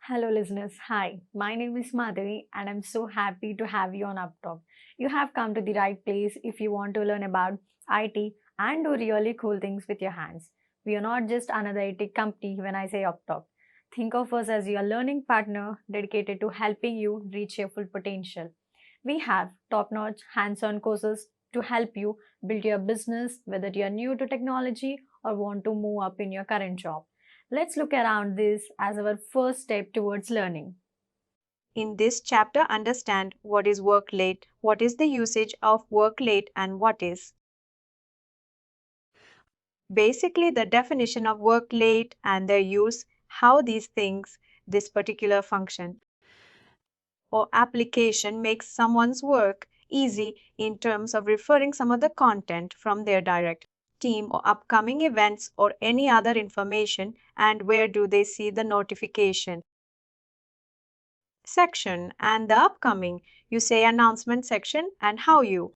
Hello, listeners. Hi, my name is Madhavi, and I'm so happy to have you on UppTalk. You have come to the right place if you want to learn about IT and do really cool things with your hands. We are not just another IT company when I say UppTalk. Think of us as your learning partner dedicated to helping you reach your full potential. We have top notch hands on courses to help you build your business, whether you are new to technology or want to move up in your current job. Let's look around this as our first step towards learning. In this chapter, understand what is work late, what is the usage of work late, and what is basically the definition of work late and their use, how these things, this particular function or application makes someone's work easy in terms of referring some of the content from their direct team or upcoming events or any other information, and where do they see the notification section and the upcoming, you say announcement section, and how you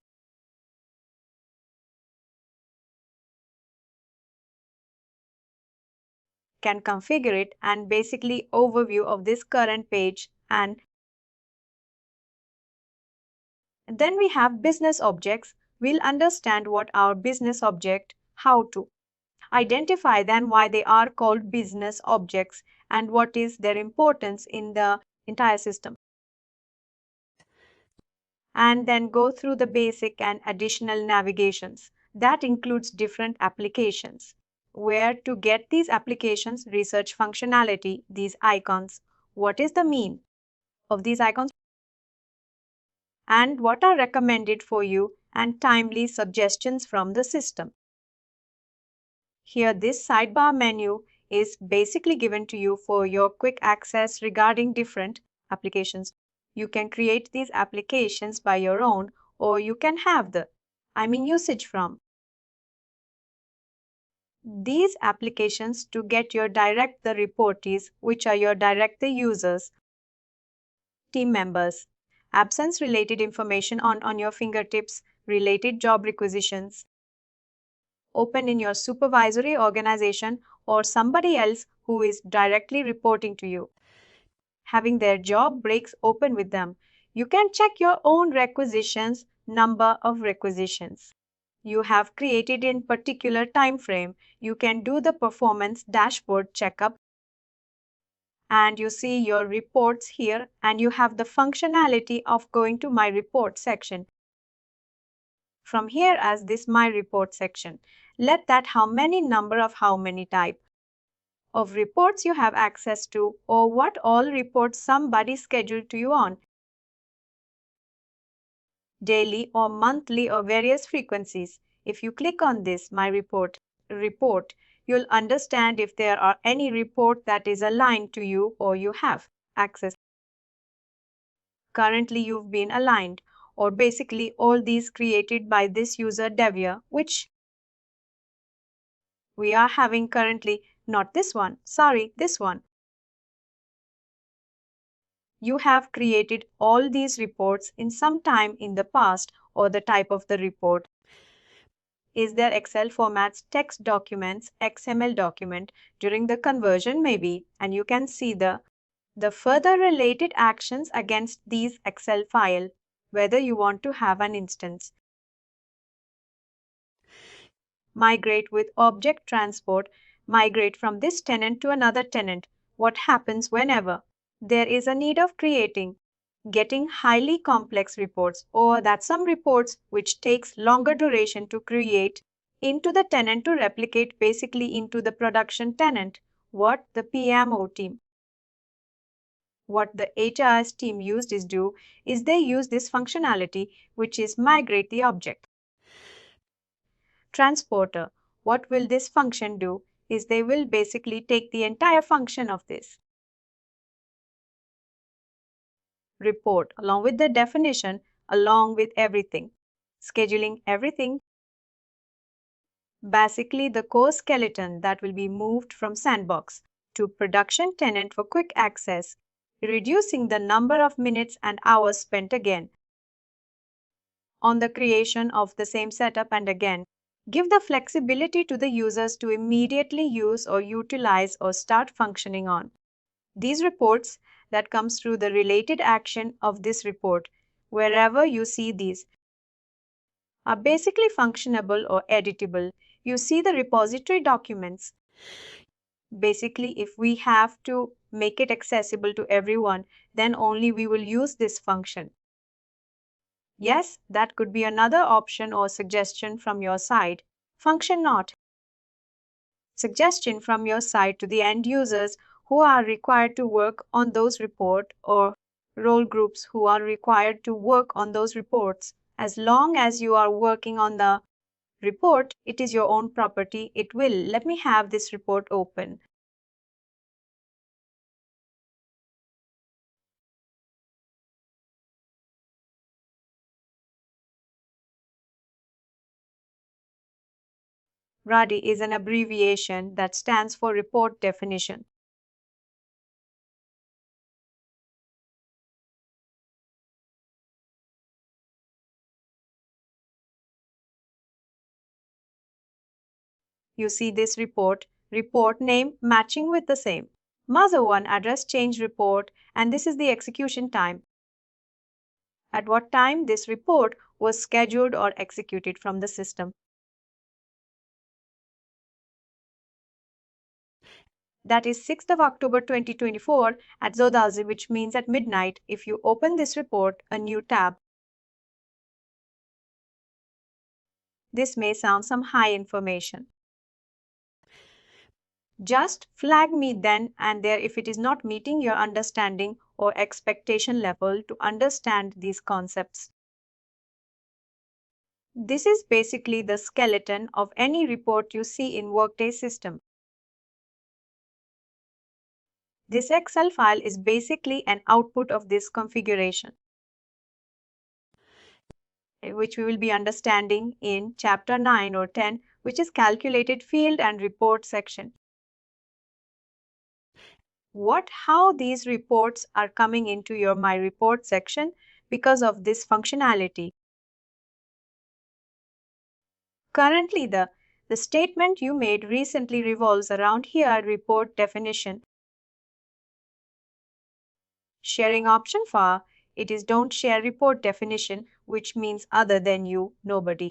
can configure it, and basically overview of this current page. And then we have business objects. We'll understand what our business object, how to identify them, why they are called business objects, and what is their importance in the entire system, and then go through the basic and additional navigations. That includes different applications. Where to get these applications, research functionality, these icons. What is the mean of these icons and what are recommended for you, and timely suggestions from the system. Here, this sidebar menu is basically given to you for your quick access regarding different applications. You can create these applications by your own, or you can have usage from these applications to get your direct the reportees, which are your direct the users, team members, absence related information on your fingertips, related job requisitions, open in your supervisory organization or somebody else who is directly reporting to you, having their job breaks open with them. You can check your own requisitions, number of requisitions you have created in particular time frame. You can do the performance dashboard checkup, and you see your reports here, and you have the functionality of going to my report section from here as this my report section. Let that how many number of how many type of reports you have access to, or what all reports somebody scheduled to you on daily or monthly or various frequencies. If you click on this my report, you'll understand if there are any report that is aligned to you or you have access. Currently you've been aligned, or basically all these created by this user Devia, which we are having currently, not this one, sorry, this one. You have created all these reports in some time in the past, or the type of the report is there Excel formats, text documents, XML document during the conversion maybe, and you can see the further related actions against these Excel file, whether you want to have an instance. Migrate with object transport, migrate from this tenant to another tenant. What happens whenever there is a need of getting highly complex reports, or that some reports which takes longer duration to create into the tenant to replicate basically into the production tenant. What the PMO team, what the HRS team used is they use this functionality, which is migrate the object transporter. What will this function do is they will basically take the entire function of this report along with the definition, along with everything, scheduling everything, basically the core skeleton that will be moved from sandbox to production tenant for quick access, reducing the number of minutes and hours spent again on the creation of the same setup, and again give the flexibility to the users to immediately use or utilize or start functioning on These reports that comes through the related action of this report, wherever you see these, are basically functionable or editable. You see the repository documents. Basically, if we have to make it accessible to everyone, then only we will use this function. Yes, that could be another option or suggestion from your side. Function not. Suggestion from your side to the end users who are required to work on those reports or role groups who are required to work on those reports. As long as you are working on the report, it is your own property. It will. Let me have this report open. RADI is an abbreviation that stands for Report Definition. You see this report name matching with the same. Mother1 address change report, and this is the execution time. At what time this report was scheduled or executed from the system. That is 6th of October 2024 at Zodazi, which means at midnight. If you open this report, a new tab. This may sound some high information. Just flag me then and there if it is not meeting your understanding or expectation level to understand these concepts. This is basically the skeleton of any report you see in Workday system. This Excel file is basically an output of this configuration, which we will be understanding in chapter 9 or 10, which is calculated field and report section. How these reports are coming into your My Report section because of this functionality. Currently, the statement you made recently revolves around here report definition. Sharing option for it is don't share report definition, which means other than you, nobody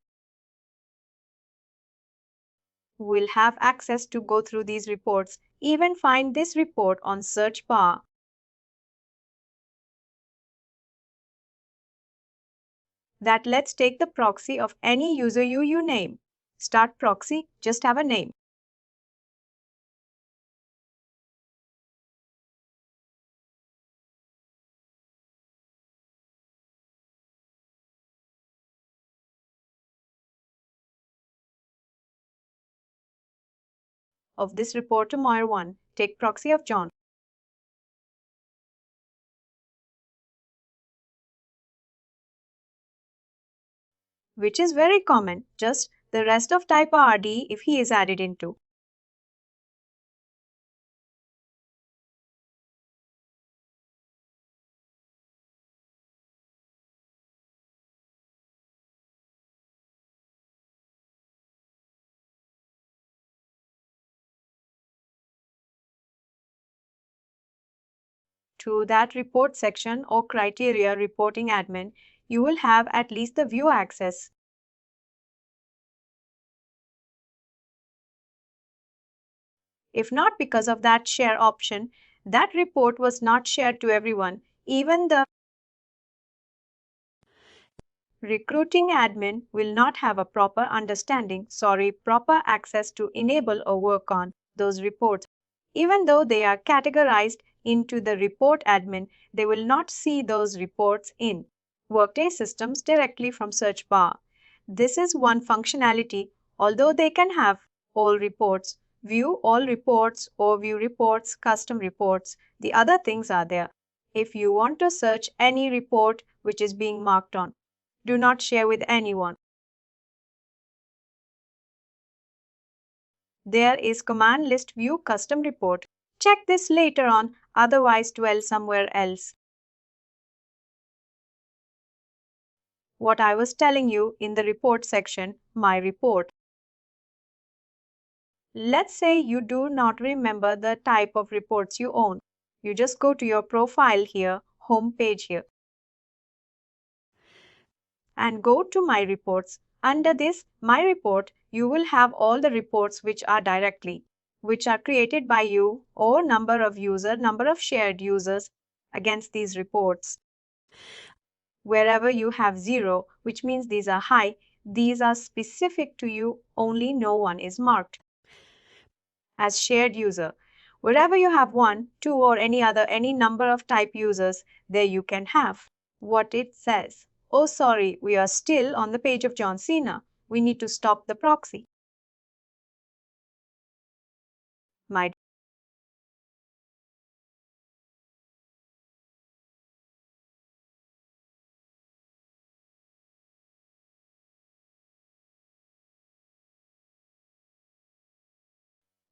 will have access to go through these reports, even find this report on search bar. That let's take the proxy of any user you name. Start proxy, just have a name. Of this report to Moir1, take proxy of John. Which is very common, just the rest of type RD if he is added into. To that report section or criteria reporting admin, you will have at least the view access. If not because of that share option, that report was not shared to everyone, even the recruiting admin will not have a proper proper access to enable or work on those reports. Even though they are categorized into the report admin, they will not see those reports in Workday systems directly from search bar. This is one functionality, although they can have all reports, view all reports or view reports, custom reports. The other things are there. If you want to search any report which is being marked on, do not share with anyone. There is command list view custom report. Check this later on, otherwise dwell somewhere else. What I was telling you in the report section, my report. Let's say you do not remember the type of reports you own. You just go to your profile here, home page here, and go to My Reports. Under this My Report, you will have all the reports which are created by you, or number of shared users against these reports. Wherever you have 0, which means these are high, these are specific to you, only no one is marked as shared user. Wherever you have 1, 2, or any number of type users, there you can have what it says. Oh, sorry, we are still on the page of John Cena. We need to stop the proxy. My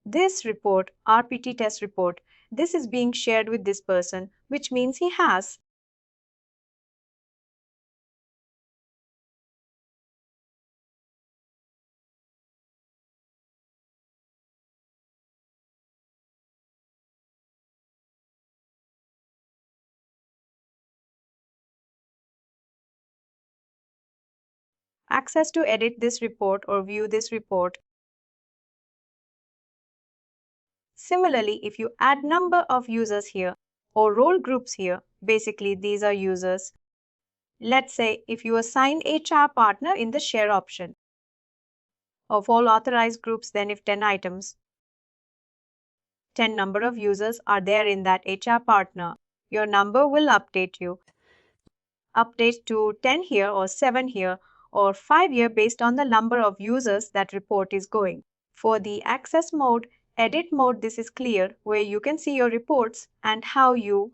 This report, RPT test report, this is being shared with this person, which means he has access to edit this report or view this report. Similarly, if you add number of users here or role groups here, basically these are users. Let's say if you assign HR partner in the share option of all authorized groups, then if 10 items, 10 number of users are there in that HR partner, your number will update to 10 here or 7 here or 5 here based on the number of users that report is going. For the access mode, edit mode, this is clear where you can see your reports and how you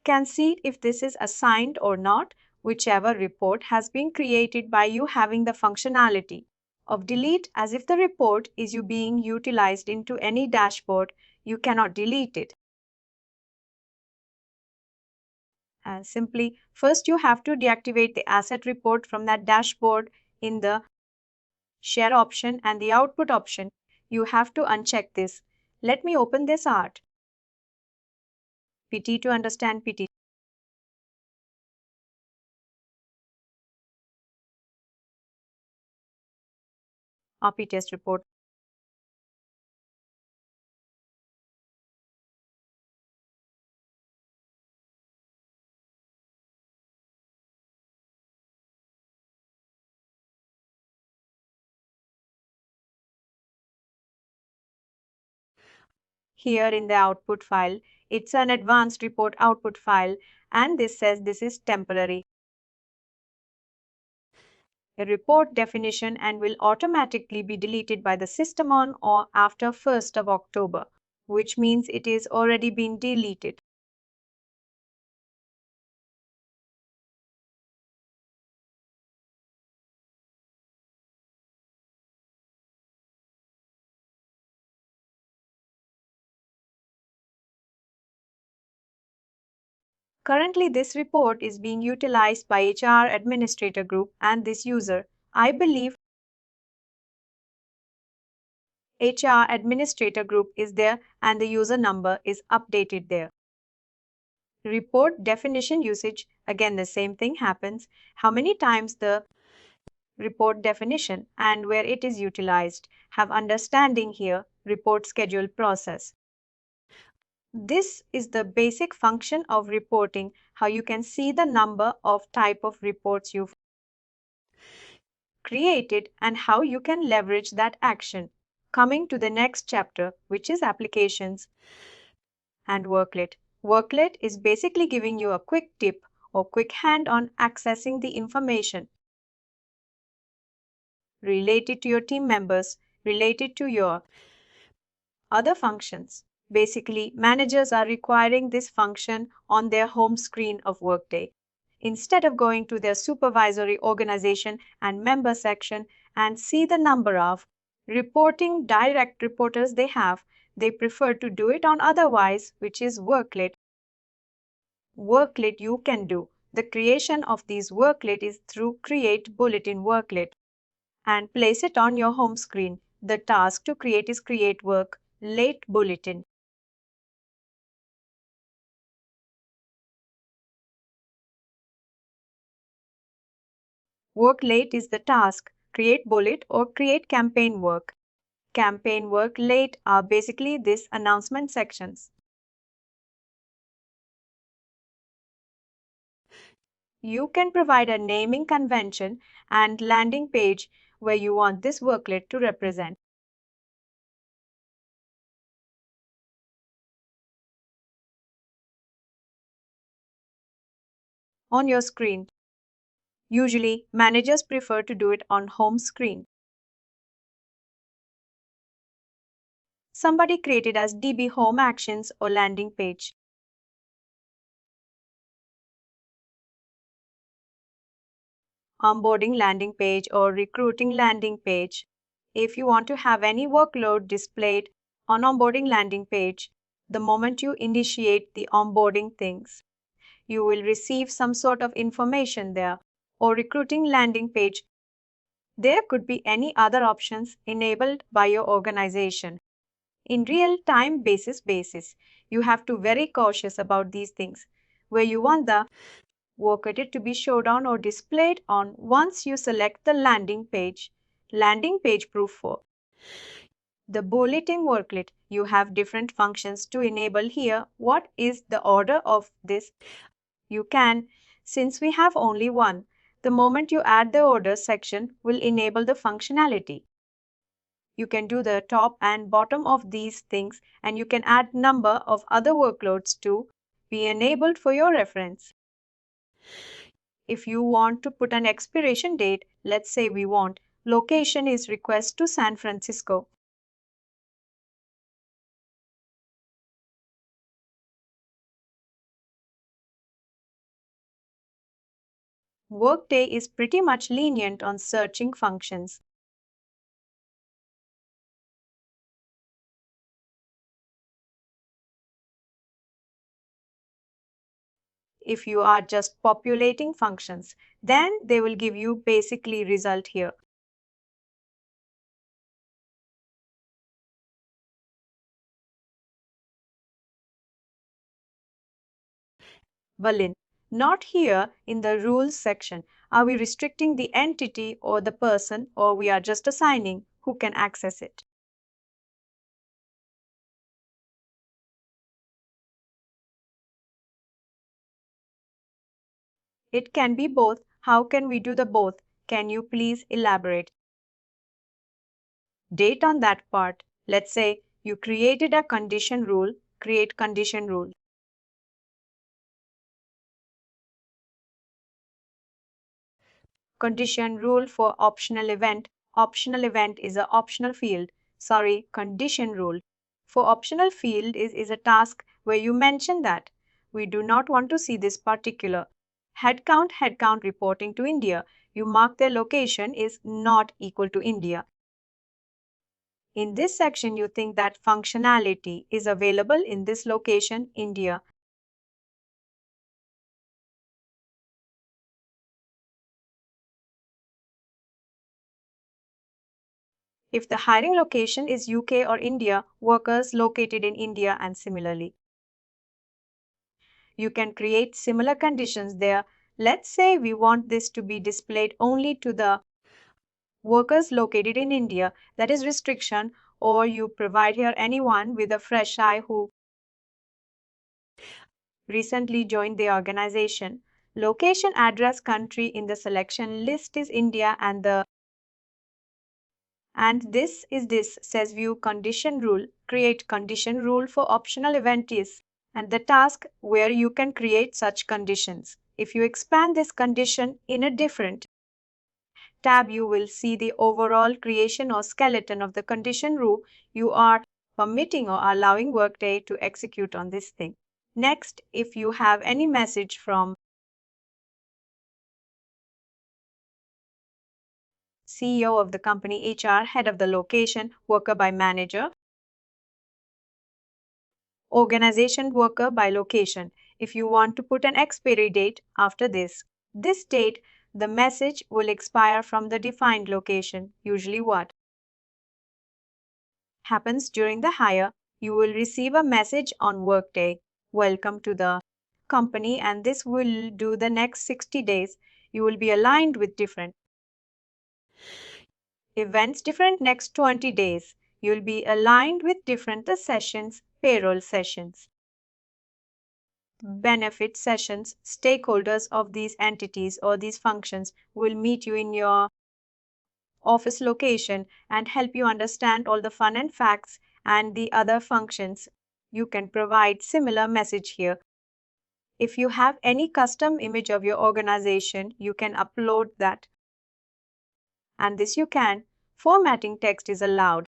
can see if this is assigned or not. Whichever report has been created by you having the functionality of delete, as if the report is you being utilized into any dashboard, you cannot delete it. And simply, first you have to deactivate the asset report from that dashboard in the share option and the output option. You have to uncheck this. Let me open this art. PT to understand PT. RP test report. Here in the output file, it's an advanced report output file, and this says this is temporary. A report definition and will automatically be deleted by the system on or after 1st of October, which means it is already been deleted. Currently, this report is being utilized by HR administrator group and this user. I believe HR administrator group is there and the user number is updated there. Report definition usage, again the same thing happens. How many times the report definition and where it is utilized. Have understanding here, report schedule process. This is the basic function of reporting, how you can see the number of type of reports you've created and how you can leverage that action. Coming to the next chapter, which is applications and worklet. Worklet is basically giving you a quick tip or quick hand on accessing the information related to your team members, related to your other functions. Basically, managers are requiring this function on their home screen of Workday. Instead of going to their supervisory organization and member section and see the number of reporting direct reporters they have, they prefer to do it on otherwise, which is Worklet. Worklet you can do. The creation of these worklet is through Create Bulletin Worklet and place it on your home screen. The task to create is Create Work Late Bulletin. Work late is the task, create bullet or create campaign work. Campaign work late are basically these announcement sections. You can provide a naming convention and landing page where you want this worklet to represent. On your screen. Usually, managers prefer to do it on home screen. Somebody created as DB home actions or landing page. Onboarding landing page or recruiting landing page. If you want to have any workload displayed on onboarding landing page, the moment you initiate the onboarding things, you will receive some sort of information there. Or recruiting landing page, there could be any other options enabled by your organization. In real time basis, you have to very cautious about these things, where you want the workload to be showed on or displayed on once you select the landing page proof for. The bulletin worklet, you have different functions to enable here. What is the order of this? You can, since we have only one, the moment you add the order section will enable the functionality. You can do the top and bottom of these things and you can add number of other workloads to be enabled for your reference. If you want to put an expiration date, let's say we want location is request to San Francisco. Workday is pretty much lenient on searching functions. If you are just populating functions, then they will give you basically result here. Berlin. Not here in the rules section. Are we restricting the entity or the person, or we are just assigning who can access it? It can be both. How can we do the both? Can you please elaborate? Date on that part. Let's say you created a condition rule, create condition rule. Condition rule for optional event. Optional event is an optional field. Sorry, condition rule. For optional field is a task where you mention that we do not want to see this particular headcount reporting to India. You mark their location is not equal to India. In this section, you think that functionality is available in this location, India. If the hiring location is UK or India, workers located in India and similarly. You can create similar conditions there. Let's say we want this to be displayed only to the workers located in India, that is restriction, or you provide here anyone with a fresh eye who recently joined the organization. Location, address, country in the selection list is India and this says view condition rule. Create condition rule for optional event is and the task where you can create such conditions. If you expand this condition in a different tab, you will see the overall creation or skeleton of the condition rule you are permitting or allowing Workday to execute on this thing. Next, if you have any message from CEO of the company, HR, head of the location, worker by manager, organization worker by location. If you want to put an expiry date after this date, the message will expire from the defined location. Usually what happens during the hire, you will receive a message on Workday. Welcome to the company and this will do the next 60 days. You will be aligned with different Events different next 20 days. You'll be aligned with different the sessions, payroll sessions, benefit sessions. Stakeholders of these entities or these functions will meet you in your office location and help you understand all the fun and facts and the other functions. You can provide similar message here. If you have any custom image of your organization, you can upload that. And this you can. Formatting text is allowed.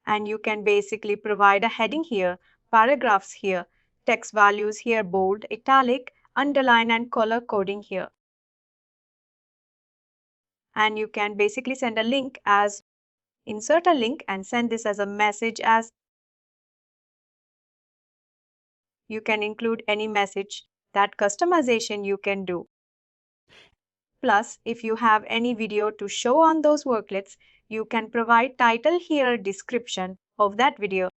And you can basically provide a heading here, paragraphs here, text values here, bold, italic, underline, and color coding here. And you can basically send a link as insert a link and send this as a message as you can include any message. That customization you can do. Plus, if you have any video to show on those worklets, you can provide title here, description of that video.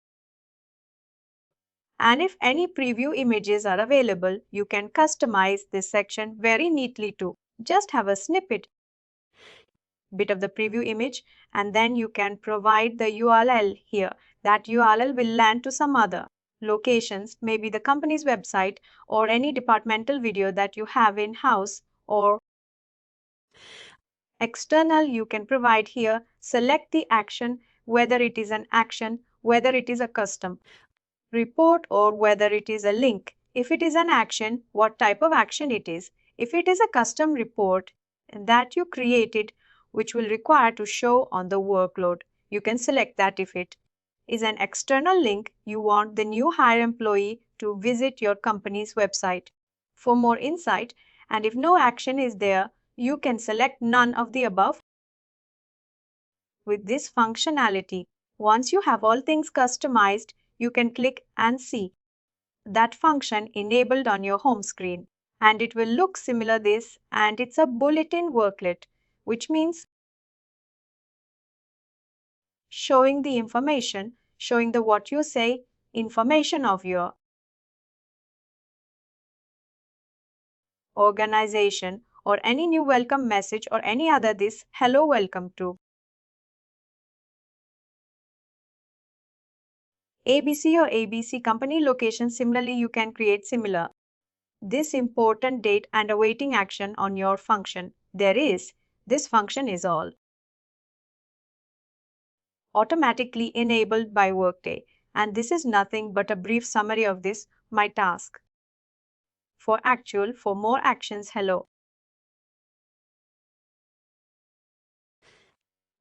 And if any preview images are available, you can customize this section very neatly too. Just have a snippet, bit of the preview image, and then you can provide the URL here. That URL will land to some other locations, maybe the company's website or any departmental video that you have in-house or external. You can provide here, select the action, whether it is an action, whether it is a custom report, or whether it is a link. If it is an action, what type of action it is. If it is a custom report that you created, which will require to show on the workload, you can select that. If it is an external link, you want the new hire employee to visit your company's website for more insight. And if no action is there, you can select none of the above. With this functionality, once you have all things customized, you can click and see that function enabled on your home screen. And it will look similar this, and it's a bulletin worklet, which means showing the information, showing the what you say, information of your organization or any new welcome message or any other this hello welcome to. ABC or ABC company location, similarly you can create similar. This important date and awaiting action on your function. There is, this function is all automatically enabled by Workday. And this is nothing but a brief summary of this, my task. For more actions, hello.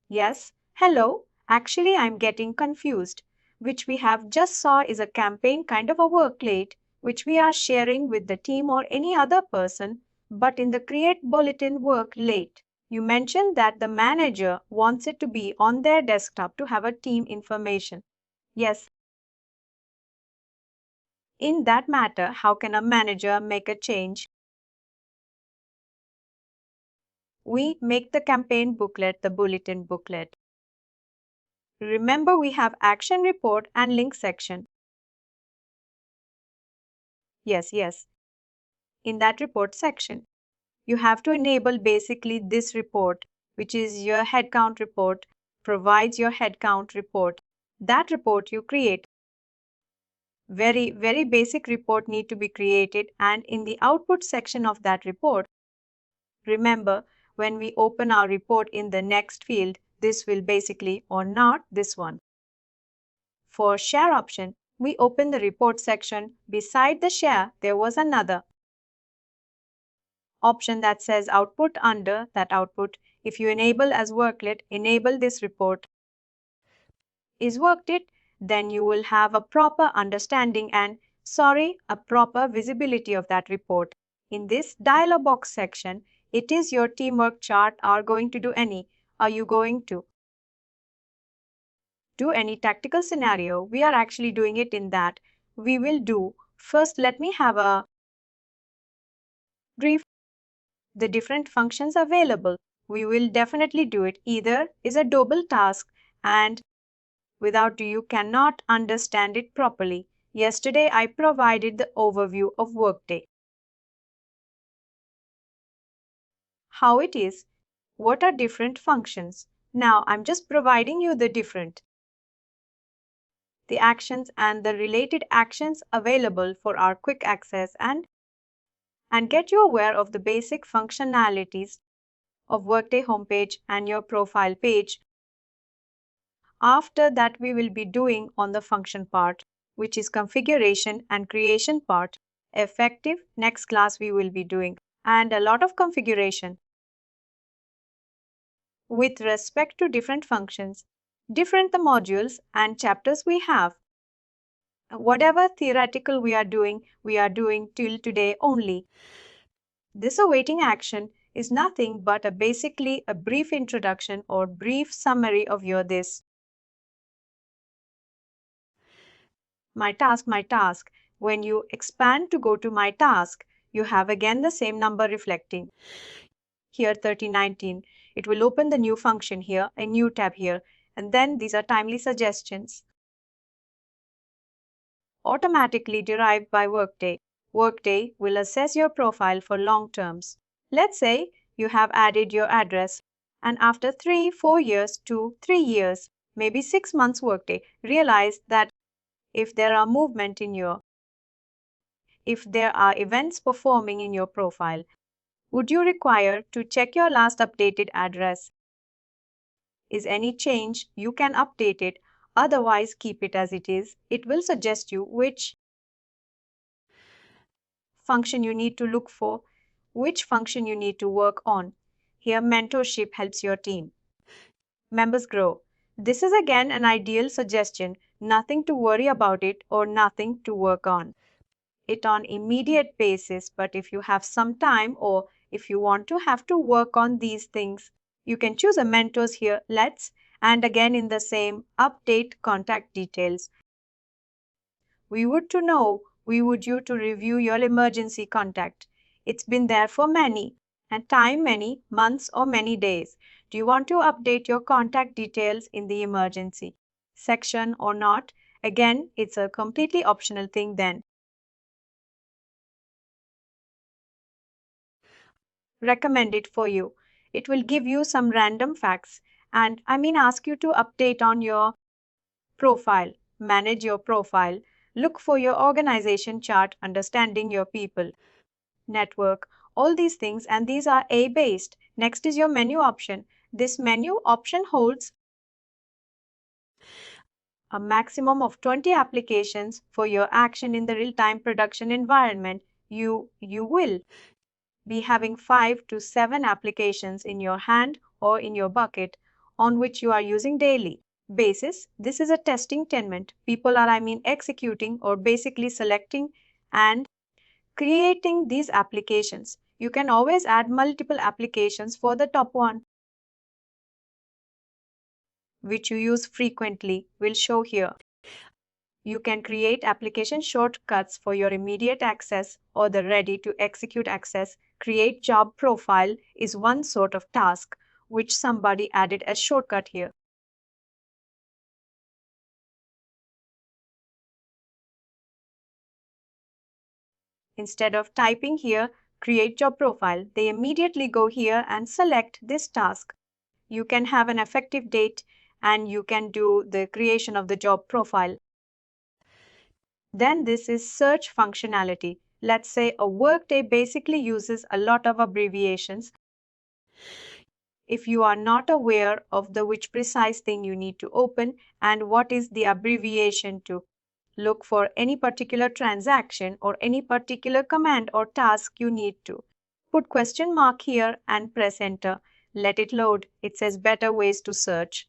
Yes, hello. Actually, I'm getting confused. Which we have just saw is a campaign kind of a workload, which we are sharing with the team or any other person, but in the create bulletin work late. You mentioned that the manager wants it to be on their desktop to have a team information. Yes. In that matter, how can a manager make a change? We make the campaign booklet the bulletin booklet. Remember, we have action report and link section. Yes. In that report section, you have to enable basically this report, which is your headcount report, provides your headcount report. That report you create. Very basic report need to be created, and in the output section of that report, remember, when we open our report in the next field, this will basically or not this one. For share option, we open the report section. Beside the share, there was another option that says output. Under that output, if you enable as worklet, enable this report is worked it, then you will have a proper understanding and a proper visibility of that report. In this dialog box section, it is your teamwork chart. Are you going to do any tactical scenario? We are actually doing it in that. We will do first. Let me have a brief the different functions available. We will definitely do it. Either is a double task, and without you cannot understand it properly. Yesterday I provided the overview of Workday. How it is. What are different functions? Now I'm just providing you the actions and the related actions available for our quick access and get you aware of the basic functionalities of Workday homepage and your profile page. After that, we will be doing on the function part, which is configuration and creation part. Effective next class we will be doing, and a lot of configuration with respect to different functions, different the modules and chapters we have. Whatever theoretical we are doing till today only. This awaiting action is nothing but basically a brief introduction or brief summary of your this. My task. When you expand to go to my task, you have again the same number reflecting. Here 3019. It will open the new function here, a new tab here, and then these are timely suggestions. Automatically derived by Workday. Workday will assess your profile for long terms. Let's say you have added your address, and after 3-4 years to 3 years, maybe 6 months Workday, realize that if there are movement in your if there are events performing in your profile, would you require to check your last updated address? Is any change? You can update it, otherwise keep it as it is. It will suggest you which function you need to look for, which function you need to work on. Here, mentorship helps your team. Members grow. This is again an ideal suggestion, nothing to worry about it or nothing to work on it on immediate basis, but if you have some time or if you want to have to work on these things, you can choose a mentors here. Let's and again in the same update contact details. We would to know, we would you to review your emergency contact. It's been there for many many months or many days. Do you want to update your contact details in the emergency section or not? Again, it's a completely optional thing then. Recommend it for you. It will give you some random facts and ask you to update on your profile, manage your profile, look for your organization chart, understanding your people, network, all these things, and these are A based. Next is your menu option. This menu option holds a maximum of 20 applications for your action in the real-time production environment. You will be having 5 to 7 applications in your hand or in your bucket on which you are using daily basis. This is a testing tenant. People are executing or basically selecting and creating these applications. You can always add multiple applications for the top one, which you use frequently, will show here. You can create application shortcuts for your immediate access or the ready to execute access. Create job profile is one sort of task which somebody added as shortcut here. Instead of typing here, create job profile, they immediately go here and select this task. You can have an effective date and you can do the creation of the job profile. Then this is search functionality. Let's say a Workday basically uses a lot of abbreviations. If you are not aware of the which precise thing you need to open and what is the abbreviation to look for any particular transaction or any particular command or task, you need to put question mark here and press enter. Let it load. It says better ways to search.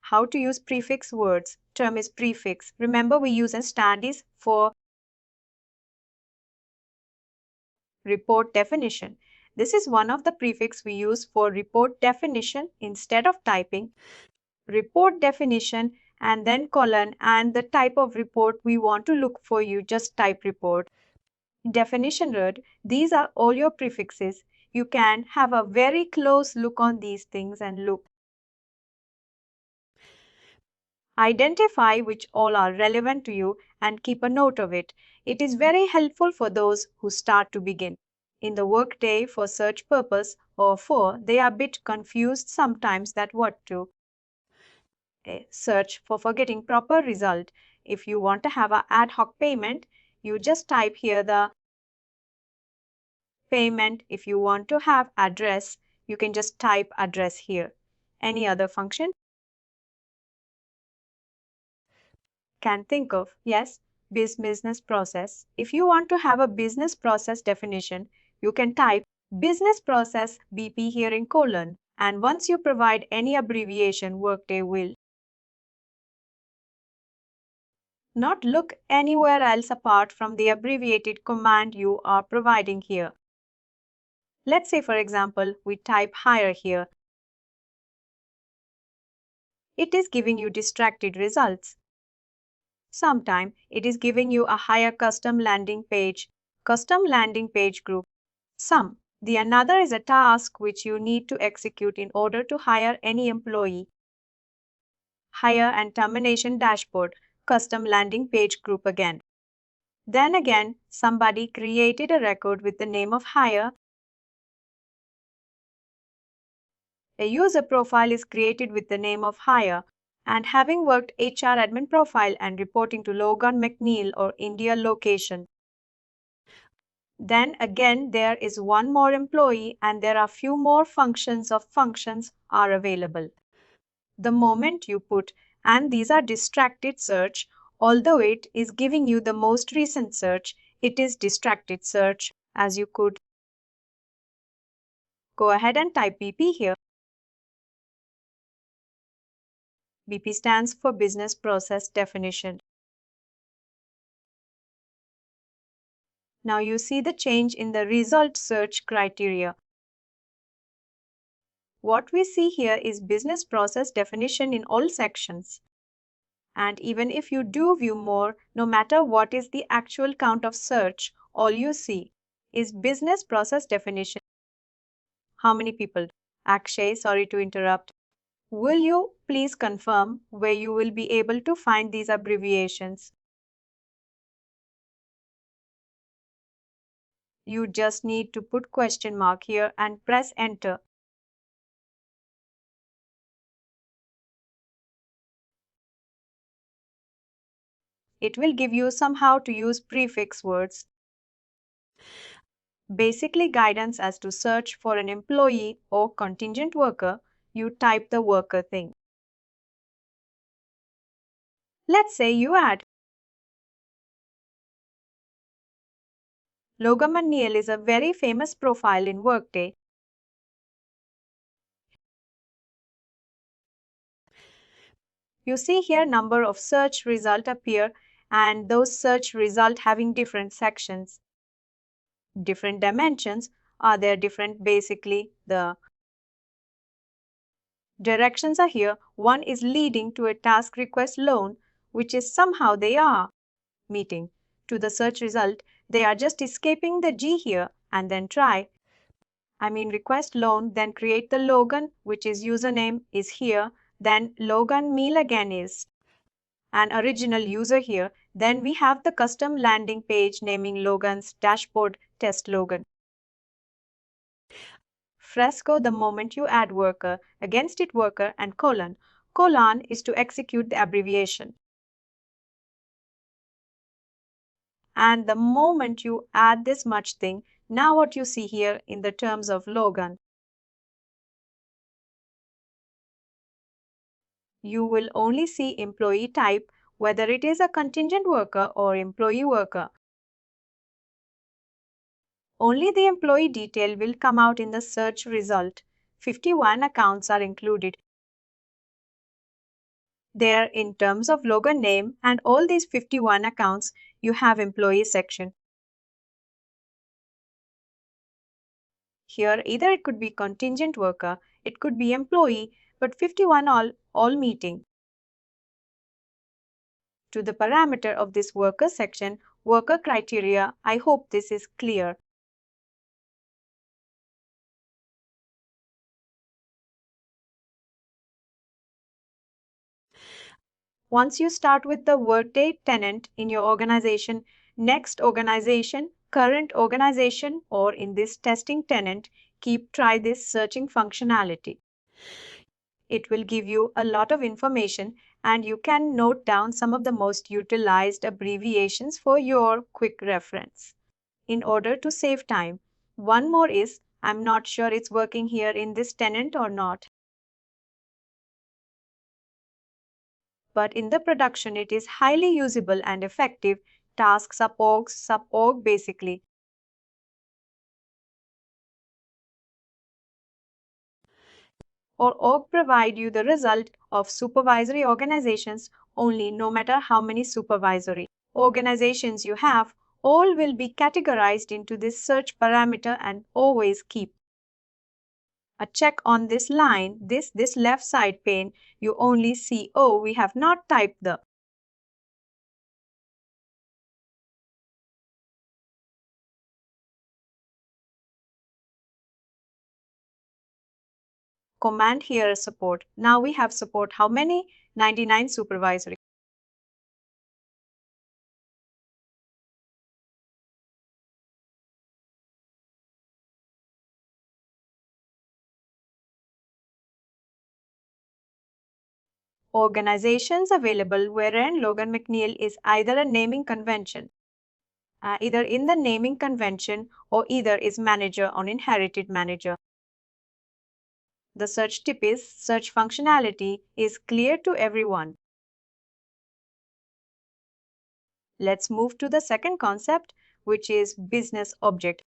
How to use prefix words. Term is prefix. Remember, we use as standees for report definition. This is one of the prefix we use for report definition instead of typing report definition and then colon and the type of report we want to look for. You just type report. Definition word. These are all your prefixes. You can have a very close look on these things and look Identify which all are relevant to you and keep a note of it. It is very helpful for those who start to begin in the workday for search purpose or for they are a bit confused sometimes that what to search for getting proper result. If you want to have an ad hoc payment, you just type here the payment. If you want to have address, you can just type address here. Any other function can think of? Yes, business process. If you want to have a business process definition, you can type business process BP here in colon. And once you provide any abbreviation, Workday will not look anywhere else apart from the abbreviated command you are providing here. Let's say, for example, we type hire here. It is giving you distracted results. Sometime it is giving you a higher custom landing page group. Some. The another is a task which you need to execute in order to hire any employee. Hire and termination dashboard, custom landing page group again. Then again, somebody created a record with the name of hire. A user profile is created with the name of hire. And having worked HR admin profile and reporting to Logan McNeil or India location. Then again, there is one more employee and there are few more functions are available. The moment you put, and these are distracted search, although it is giving you the most recent search, it is distracted search as you could go ahead and type BP here. BP stands for Business Process Definition. Now you see the change in the result search criteria. What we see here is business process definition in all sections. And even if you do view more, no matter what is the actual count of search, all you see is business process definition. How many people? Akshay, sorry to interrupt. Will you please confirm where you will be able to find these abbreviations? You just need to put question mark here and press enter. It will give you somehow to use prefix words. Basically guidance as to search for an employee or contingent worker, you type the worker thing. Let's say you add Logan McNeil is a very famous profile in Workday. You see here number of search result appear and those search result having different sections. Different dimensions are there different basically the directions are here. One is leading to a task request loan which is somehow they are meeting to the search result. They are just escaping the G here and then try. Request loan, then create the Logan, which is username is here, then Logan meal again is an original user here. Then we have the custom landing page naming Logan's dashboard test Logan. Fresco the moment you add worker, against it worker and colon. Colon is to execute the abbreviation. And the moment you add this much thing, now what you see here in the terms of Logan, you will only see employee type, whether it is a contingent worker or employee worker. Only the employee detail will come out in the search result. 51 accounts are included there in terms of Logan name, and all these 51 accounts you have employee section. Here either it could be contingent worker, it could be employee, but 51 all meeting. To the parameter of this worker section, worker criteria, I hope this is clear. Once you start with the Workday tenant in your organization, next organization, current organization, or in this testing tenant, try this searching functionality. It will give you a lot of information and you can note down some of the most utilized abbreviations for your quick reference. In order to save time, one more is I'm not sure it's working here in this tenant or not. But in the production, it is highly usable and effective. Task suborg basically. Or org provide you the result of supervisory organizations only, no matter how many supervisory organizations you have, all will be categorized into this search parameter and always keep a check on this line, this left side pane. You only see, oh, we have not typed the command here support. Now we have support how many? 99 supervisory. Organizations available wherein Logan McNeil is either a naming convention, either in the naming convention or either is manager or inherited manager. The search tip is search functionality is clear to everyone. Let's move to the second concept, which is business object.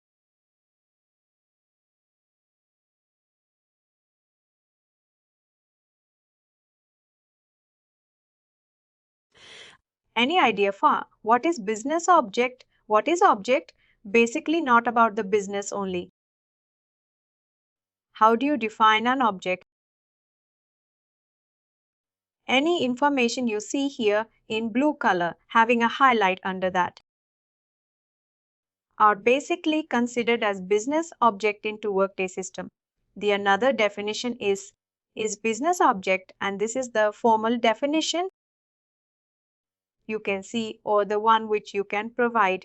Any idea for what is business object? What is object? Basically not about the business only. How do you define an object? Any information you see here in blue color having a highlight under that are basically considered as business object into Workday system. The another definition is business object, and this is the formal definition you can see or the one which you can provide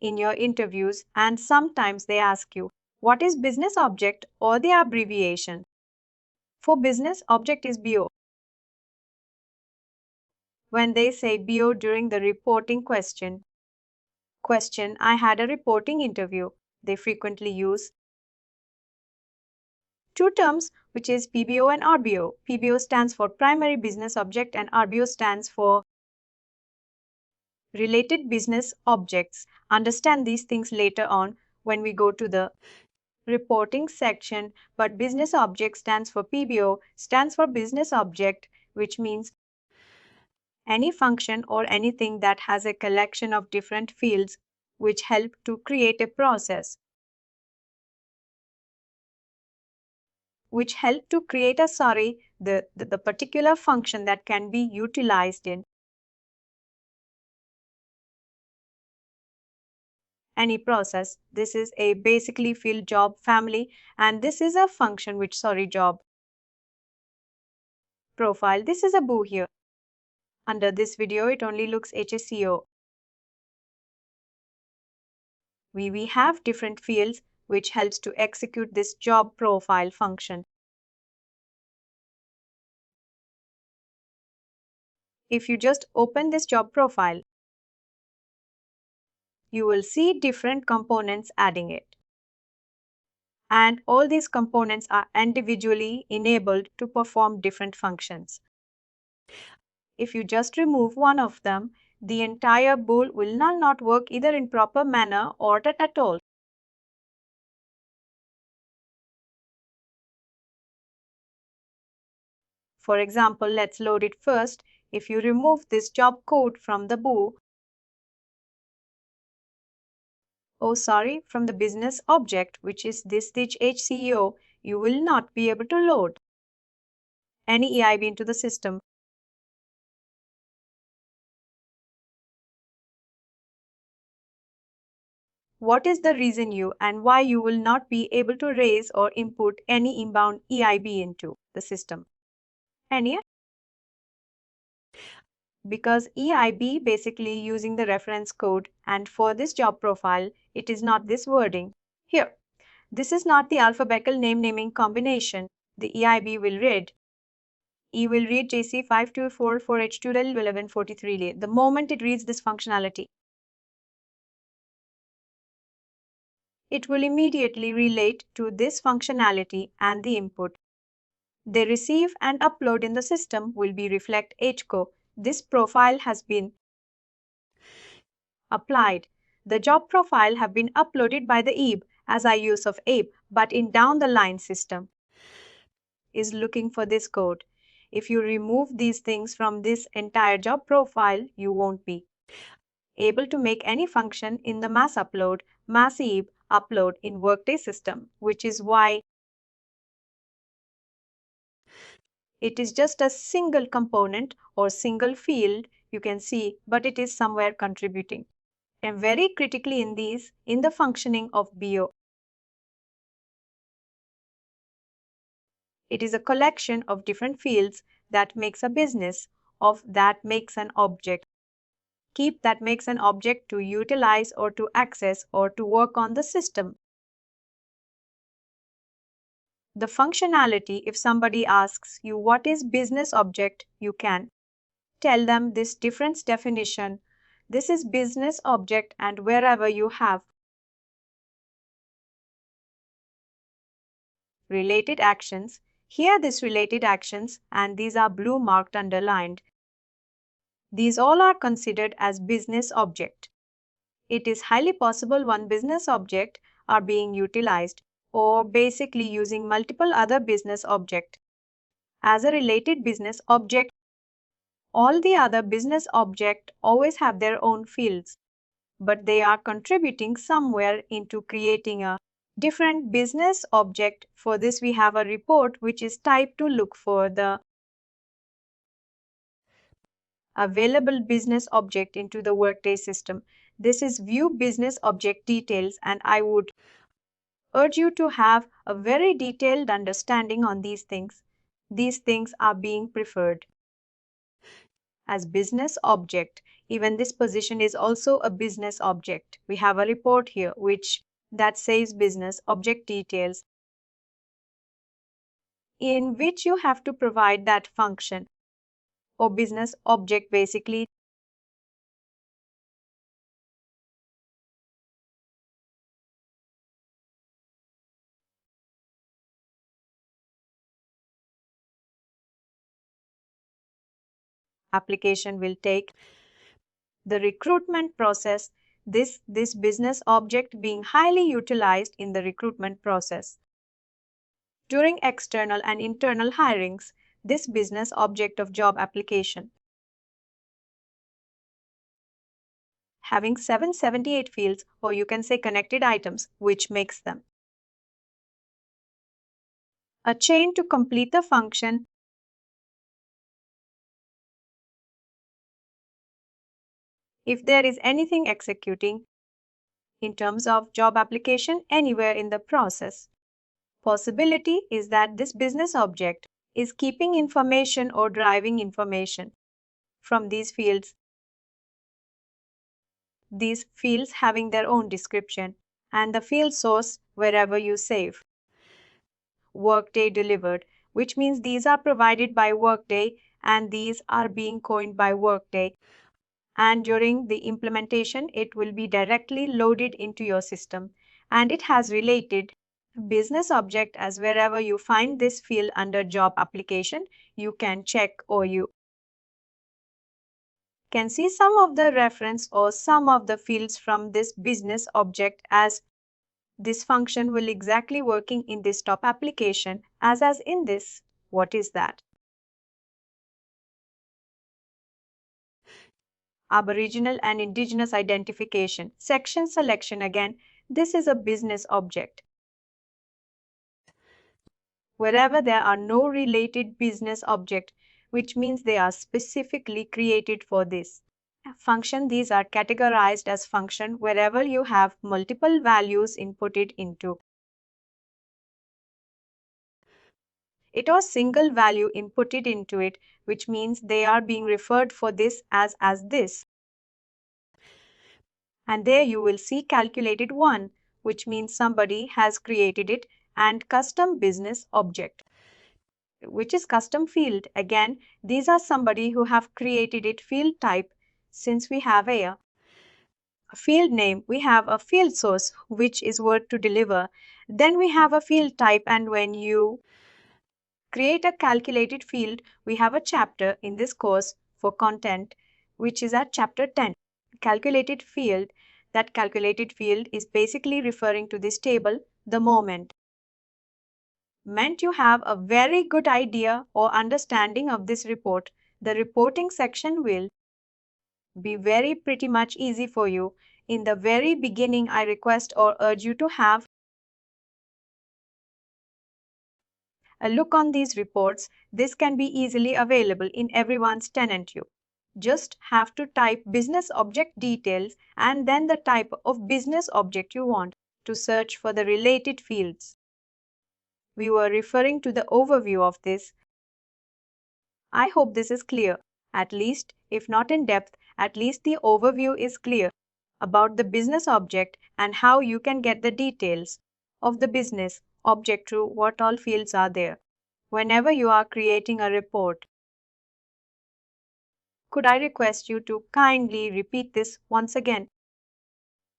in your interviews, and sometimes they ask you what is business object or the abbreviation. For business object is BO. When they say BO during the reporting question, I had a reporting interview, they frequently use two terms, which is PBO and RBO. PBO stands for primary business object and RBO stands for related business objects. Understand these things later on when we go to the reporting section, but business object stands for PBO, stands for business object, which means any function or anything that has a collection of different fields which help to create a process, the particular function that can be utilized in any process. This is a basically field job family, and this is a function which job profile. This is a boo here. Under this video, it only looks HSCO. We have different fields which helps to execute this job profile function. If you just open this job profile, you will see different components adding it. And all these components are individually enabled to perform different functions. If you just remove one of them, the entire bowl will not work either in proper manner or at all. For example, let's load it first. If you remove this job code from the boo, from the business object, which is this HCO, you will not be able to load any EIB into the system. What is the reason and why you will not be able to raise or input any inbound EIB into the system? Any? because EIB basically using the reference code, and for this job profile, it is not this wording. Here, this is not the alphabetical naming combination. The EIB will read. E will read JC5244H21143 the moment it reads this functionality. It will immediately relate to this functionality and the input they receive and upload in the system will be reflect HCO. This profile has been applied. The job profile have been uploaded by the EIB as I use of EIB, but in down the line system is looking for this code. If you remove these things from this entire job profile, you won't be able to make any function in the mass EIB upload in Workday system, which is why it is just a single component or single field you can see, but it is somewhere contributing. And very critically in the functioning of BO. It is a collection of different fields that makes a business, of that makes an object. Keep that makes an object to utilize or to access or to work on the system. The functionality, if somebody asks you what is business object, you can tell them this difference definition. This is business object and wherever you have related actions, here this related actions and these are blue marked underlined. These all are considered as business object. It is highly possible one business object are being utilized or basically using multiple other business object. As a related business object, all the other business object always have their own fields, but they are contributing somewhere into creating a different business object. For this, we have a report which is typed to look for the available business object into the Workday system. This is view business object details, and I would urge you to have a very detailed understanding on these things. These things are being preferred as business object. Even this position is also a business object. We have a report here which that says business object details in which you have to provide that function or business object basically. Application will take the recruitment process, this business object being highly utilized in the recruitment process. During external and internal hirings, this business object of job application having 778 fields, or you can say connected items, which makes them a chain to complete the function. If there is anything executing in terms of job application anywhere in the process, possibility is that this business object is keeping information or driving information from these fields having their own description, and the field source wherever you save. Workday delivered, which means these are provided by Workday and these are being coined by Workday. And during the implementation, it will be directly loaded into your system. And it has related business object as wherever you find this field under job application, you can check or you can see some of the reference or some of the fields from this business object as this function will exactly working in this top application as in this. What is that? Aboriginal and Indigenous identification. Section selection again. This is a business object. Wherever there are no related business object, which means they are specifically created for this function, these are categorized as function wherever you have multiple values inputted into. It was single value inputted into it, which means they are being referred for this as this. And there you will see calculated one, which means somebody has created it, and custom business object, which is custom field. Again, these are somebody who have created it. Field type, since we have a field name, we have a field source, which is word to deliver. Then we have a field type, and when you create a calculated field, we have a chapter in this course for content, which is at chapter 10. Calculated field. That calculated field is basically referring to this table, the moment. Meant you have a very good idea or understanding of this report. The reporting section will be very pretty much easy for you. In the very beginning, I request or urge you to have a look on these reports. This can be easily available in everyone's tenant. You just have to type business object details and then the type of business object you want to search for the related fields. We were referring to the overview of this. I hope this is clear. At least, if not in depth, at least the overview is clear about the business object and how you can get the details of the business object through what all fields are there. Whenever you are creating a report, could I request you to kindly repeat this once again?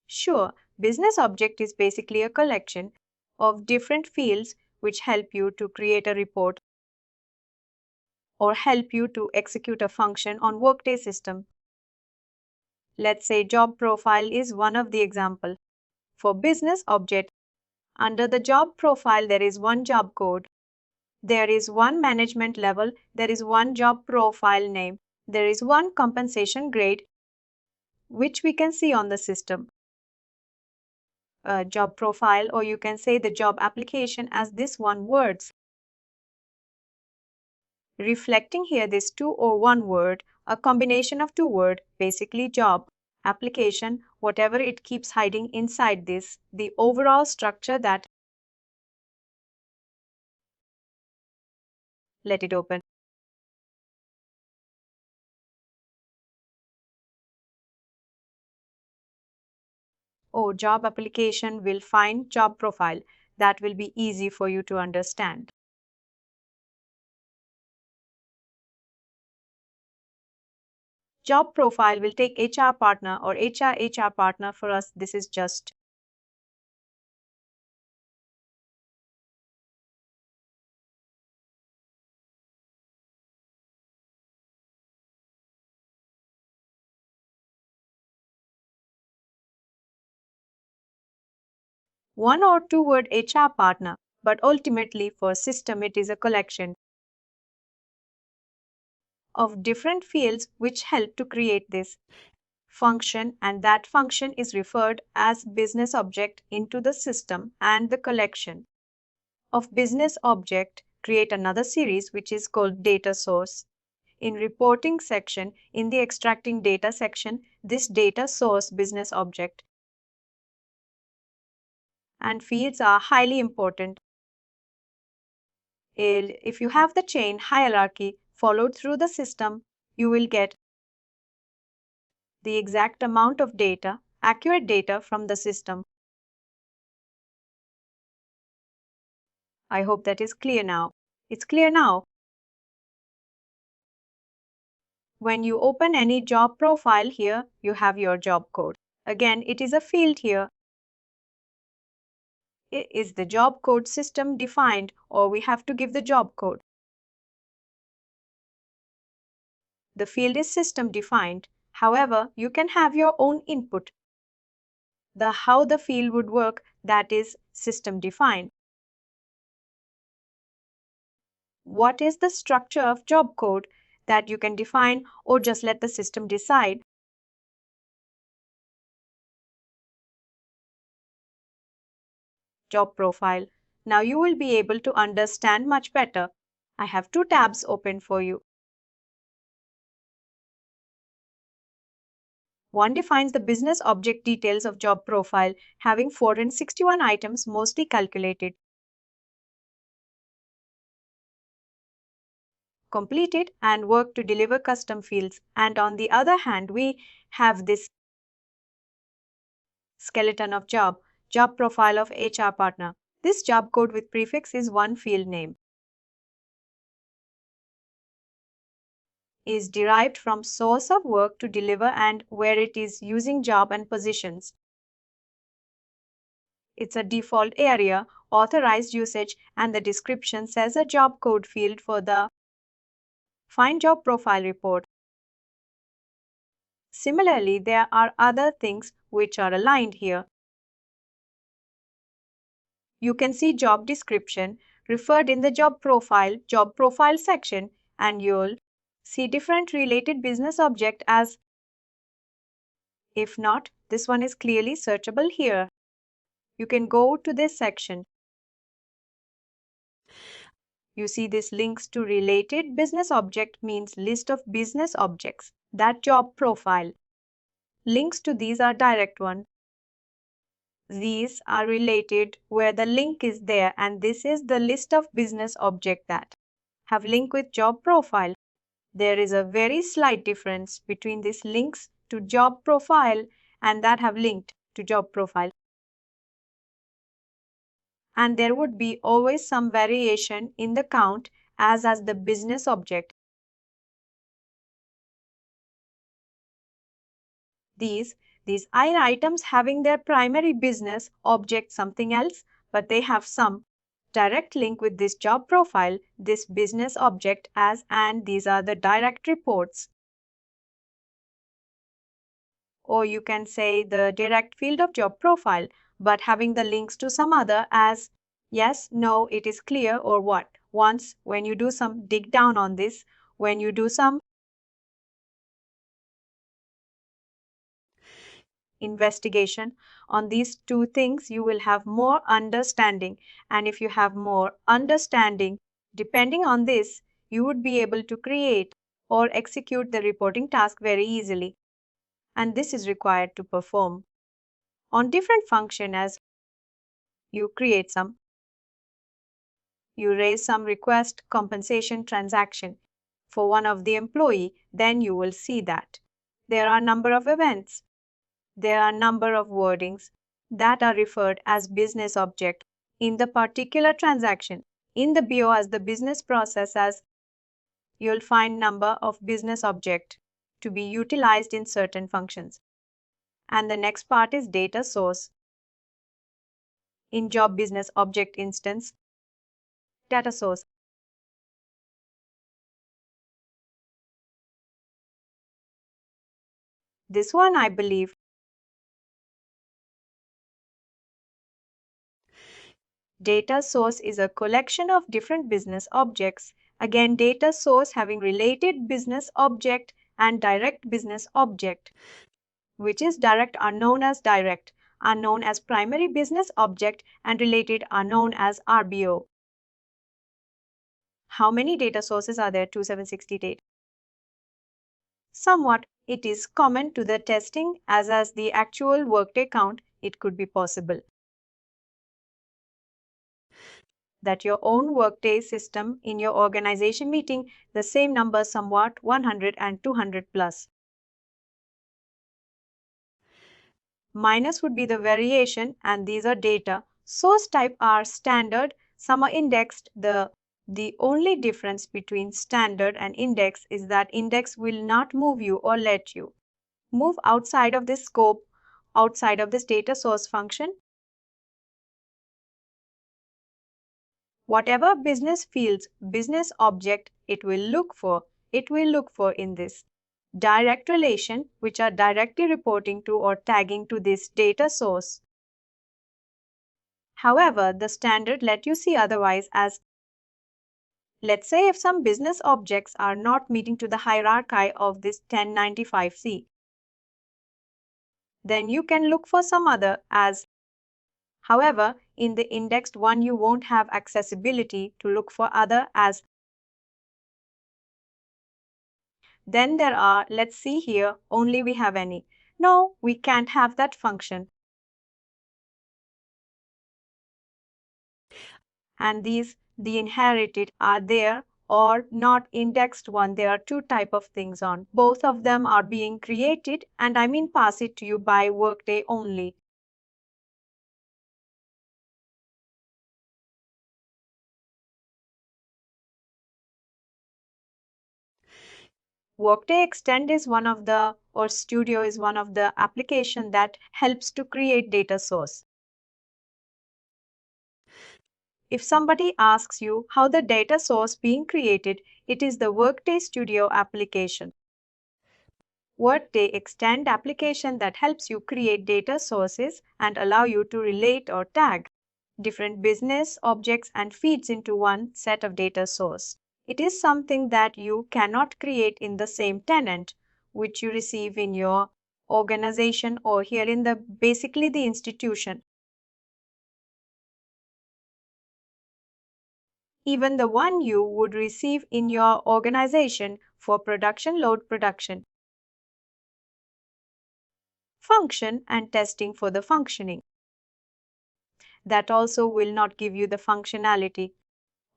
Sure, business object is basically a collection of different fields which help you to create a report or help you to execute a function on Workday system. Let's say job profile is one of the example. For business object, under the job profile there is one job code, there is one management level, there is one job profile name, there is one compensation grade, which we can see on the system. Job profile, or you can say the job application as this one words. Reflecting here this two or one word, a combination of two word, basically job, application, whatever it keeps hiding inside this, the overall structure that, let it open. Oh, job application will find job profile. That will be easy for you to understand. Job profile will take HR partner or HR partner. For us, this is just one or two word HR partner, but ultimately for system it is a collection of different fields which help to create this function, and that function is referred as business object into the system, and the collection of business object create another series which is called data source. In reporting section, in the extracting data section, this data source business object and fields are highly important. If you have the chain hierarchy followed through the system, you will get the exact amount of data, accurate data from the system. I hope that is clear now. It's clear now. When you open any job profile here, you have your job code. Again, it is a field here. Is the job code system defined, or we have to give the job code? The field is system defined. However, you can have your own input. The how the field would work, that is system defined. What is the structure of job code that you can define or just let the system decide? Job profile. Now you will be able to understand much better. I have two tabs open for you. One defines the business object details of job profile, having 461 items mostly calculated. completed and work to deliver custom fields. And on the other hand, we have this skeleton of job profile of HR partner. This job code with prefix is one field name. Is derived from source of work to deliver and where it is using job and positions. It's a default area, authorized usage, and the description says a job code field for the Find Job Profile report. Similarly, there are other things which are aligned here. You can see job description referred in the job profile section, and you'll see different related business object as. If not, this one is clearly searchable here. You can go to this section. You see this links to related business object means list of business objects, that job profile. Links to these are direct one. These are related where the link is there, and this is the list of business object that have link with job profile. There is a very slight difference between these links to job profile and that have linked to job profile. And there would be always some variation in the count as the business object. These are items having their primary business object something else, but they have some direct link with this job profile, this business object and these are the direct reports. Or you can say the direct field of job profile, but having the links to some other as yes, no, it is clear or what. Once when you do some dig down on this, when you do some investigation on these two things, you will have more understanding. And if you have more understanding, depending on this, you would be able to create or execute the reporting task very easily. And this is required to perform on different function as you create some, you raise some request compensation transaction for one of the employee, then you will see that there are number of events. There are number of wordings that are referred as business object in the particular transaction. In the BO as the business process as you'll find number of business object to be utilized in certain functions. And the next part is data source. In job business object instance, data source. This one I believe data source is a collection of different business objects. Again, data source having related business object and direct business object, which is direct are known as primary business object, and related are known as RBO. How many data sources are there? 2768. Somewhat it is common to the testing as the actual Workday count, it could be possible that your own Workday system in your organization meeting, the same number somewhat 100 and 200 plus. Minus would be the variation, and these are data. Source type are standard, some are indexed. The only difference between standard and index is that index will not move you or let you move outside of this scope, outside of this data source function. Whatever business fields, business object it will look for in this direct relation, which are directly reporting to or tagging to this data source. However, the standard let you see otherwise as, let's say if some business objects are not meeting to the hierarchy of this 1095C, then you can look for some other as. However, in the indexed one, you won't have accessibility to look for other as. Then there are, let's see here, only we have any. No, we can't have that function. And these, the inherited are there or not indexed one. There are two type of things on. Both of them are being created, and I mean pass it to you by Workday only. Workday Extend is one of the, or Studio is one of the application that helps to create data source. If somebody asks you how the data source being created, it is the Workday Studio application. Workday Extend application that helps you create data sources and allow you to relate or tag different business objects and feeds into one set of data source. It is something that you cannot create in the same tenant which you receive in your organization or here in the basically the institution. Even the one you would receive in your organization for production, load production, function, and testing for the functioning. That also will not give you the functionality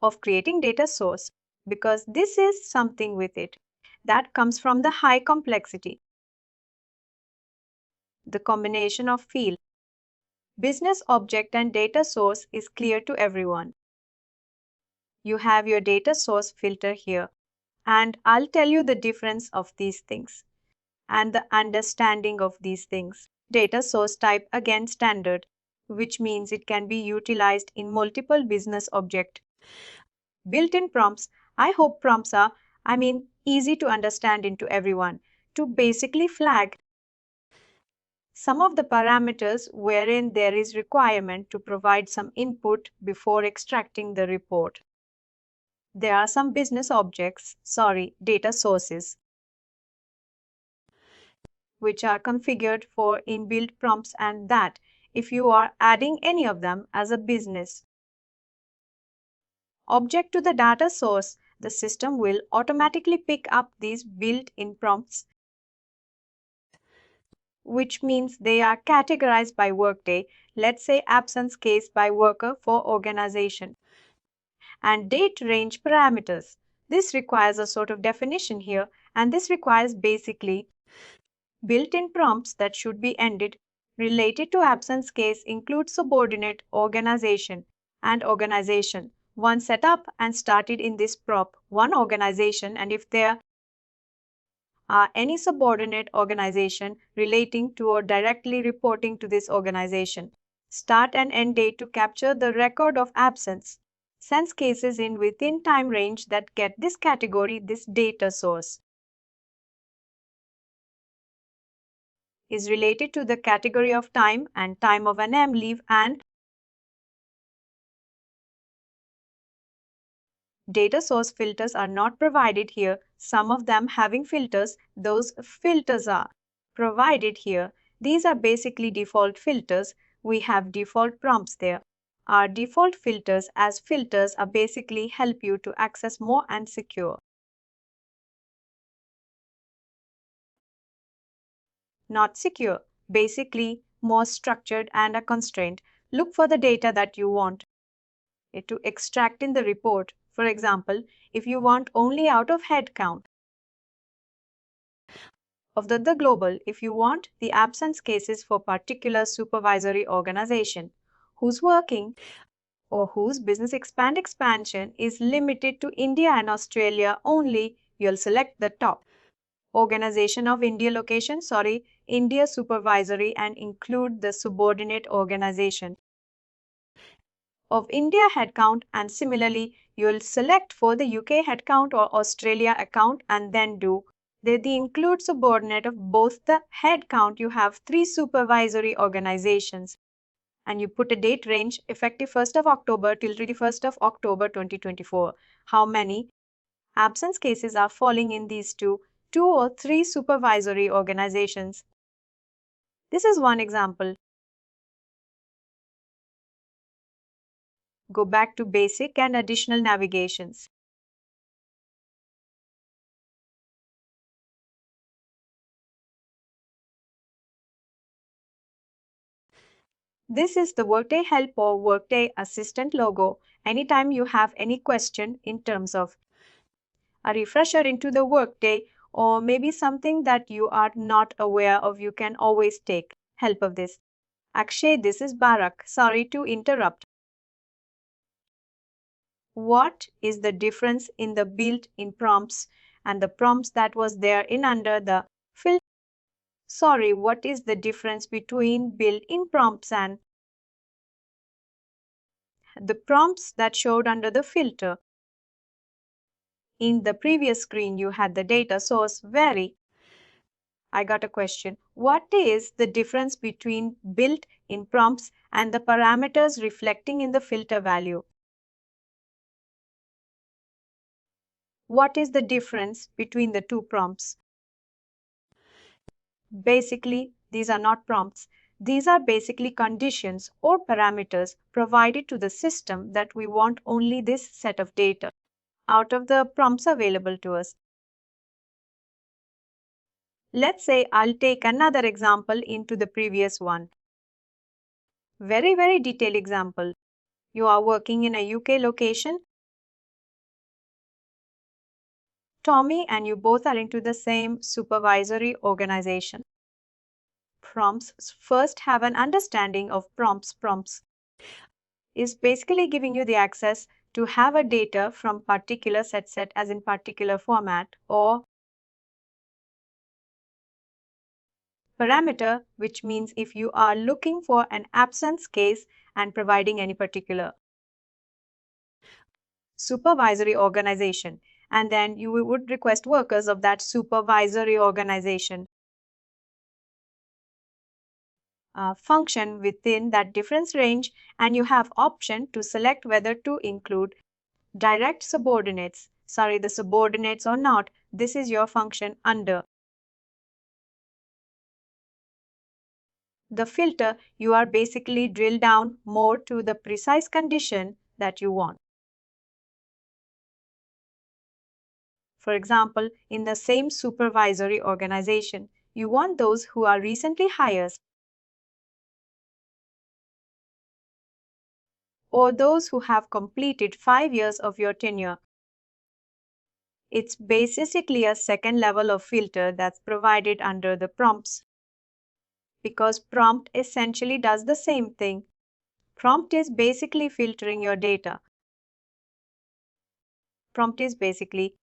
of creating data source because this is something with it that comes from the high complexity. The combination of field, business object, and data source is clear to everyone. You have your data source filter here, and I'll tell you the difference of these things and the understanding of these things. Data source type again standard, which means it can be utilized in multiple business object. Built-in prompts, I hope prompts are, easy to understand into everyone to basically flag some of the parameters wherein there is requirement to provide some input before extracting the report. There are some business objects, data sources, which are configured for inbuilt prompts and that if you are adding any of them as a business object to the data source, the system will automatically pick up these built-in prompts, which means they are categorized by Workday, let's say absence case by worker for organization, and date range parameters. This requires a sort of definition here, and this requires basically built-in prompts that should be ended related to absence case include subordinate organization and organization. One set up and started in this prop, one organization, and if there are any subordinate organization relating to or directly reporting to this organization. Start and end date to capture the record of absence. Sends cases in within time range that get this category, this data source is related to the category of time and time of an M leave and data source filters are not provided here. Some of them having filters, those filters are provided here. These are basically default filters. We have default prompts there. Our default filters as filters are basically help you to access more and secure. Not secure, basically more structured and a constraint. Look for the data that you want to extract in the report. For example, if you want only out of head count of the global, if you want the absence cases for particular supervisory organization who's working or whose business expansion is limited to India and Australia only, you'll select the top. Organization of India location, India supervisory and include the subordinate organization of India headcount and similarly you'll select for the UK headcount or Australia account and then do the include subordinate of both the headcount. You have three supervisory organizations and you put a date range effective 1st of October till 31st of October 2024. How many absence cases are falling in these two or three supervisory organizations? This is one example. Go back to basic and additional navigations. This is the Workday Help or Workday Assistant logo. Anytime you have any question in terms of a refresher into the workday, or maybe something that you are not aware of, you can always take help of this. Akshay, this is Barak. Sorry to interrupt. What is the difference in the built-in prompts and the prompts that was there in under the filter? Sorry, what is the difference between built-in prompts and the prompts that showed under the filter? In the previous screen, you had the data source vary. I got a question. What is the difference between built-in prompts and the parameters reflecting in the filter value? What is the difference between the two prompts? Basically, these are not prompts. These are basically conditions or parameters provided to the system that we want only this set of data out of the prompts available to us. Let's say I'll take another example into the previous one. Very detailed example. You are working in a UK location. Tommy and you both are into the same supervisory organization. Prompts first have an understanding of prompts. Prompts is basically giving you the access to have a data from particular set as in particular format, or parameter, which means if you are looking for an absence case and providing any particular supervisory organization, and then you would request workers of that supervisory organization function within that difference range, and you have option to select whether to include direct subordinates, the subordinates or not. This is your function under the filter. You are basically drill down more to the precise condition that you want. For example, in the same supervisory organization, you want those who are recently hires or those who have completed 5 years of your tenure. It's basically a second level of filter that's provided under the prompts, because prompt essentially does the same thing. Prompt is basically filtering your data. Prompt is basically,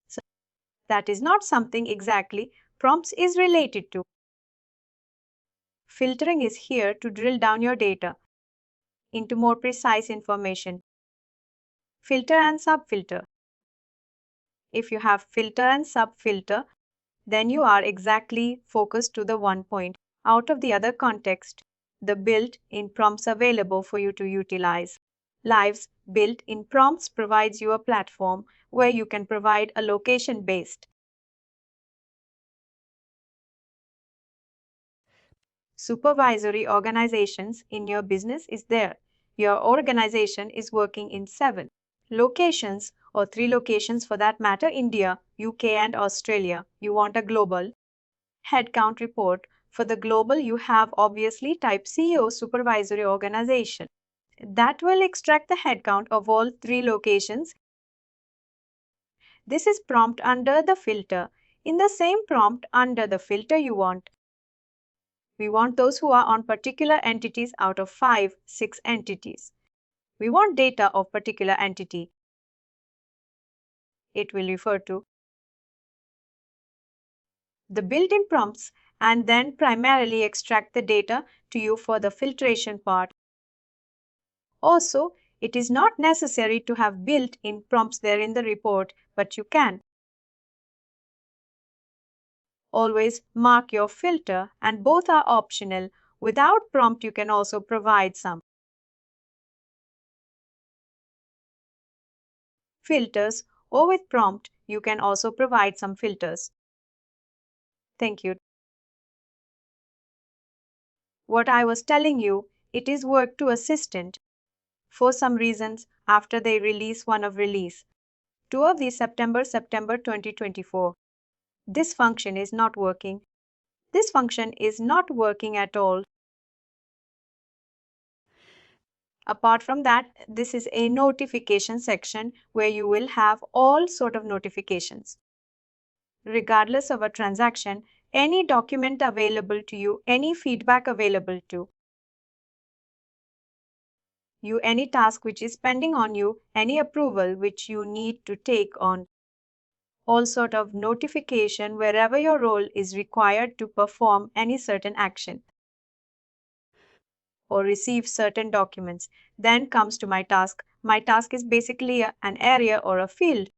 so that is not something exactly prompts is related to. Filtering is here to drill down your data into more precise information. Filter and subfilter. If you have filter and subfilter, then you are exactly focused to the one point out of the other context, the built-in prompts available for you to utilize. Live's built-in prompts provides you a platform where you can provide a location-based supervisory organizations in your business is there. Your organization is working in 7 locations or 3 locations for that matter, India, UK and Australia. You want a global headcount report. For the global, you have obviously type CEO supervisory organization. That will extract the headcount of all 3 locations. This is prompt under the filter. In the same prompt under the filter we want those who are on particular entities out of 5, 6 entities. We want data of particular entity. It will refer to the built-in prompts and then primarily extract the data to you for the filtration part. Also, it is not necessary to have built-in prompts there in the report, but you can always mark your filter, and both are optional. Without prompt, you can also provide some filters, or with prompt, you can also provide some filters. Thank you. What I was telling you, it is work to assistant. For some reasons, after they release one of release 2 of the September 2024, this function is not working. This function is not working at all. Apart from that, this is a notification section where you will have all sort of notifications. Regardless of a transaction, any document available to you, any feedback available to you, any task which is pending on you, any approval which you need to take on, all sort of notification wherever your role is required to perform any certain action or receive certain documents. Then comes to my task. My task is basically an area or a field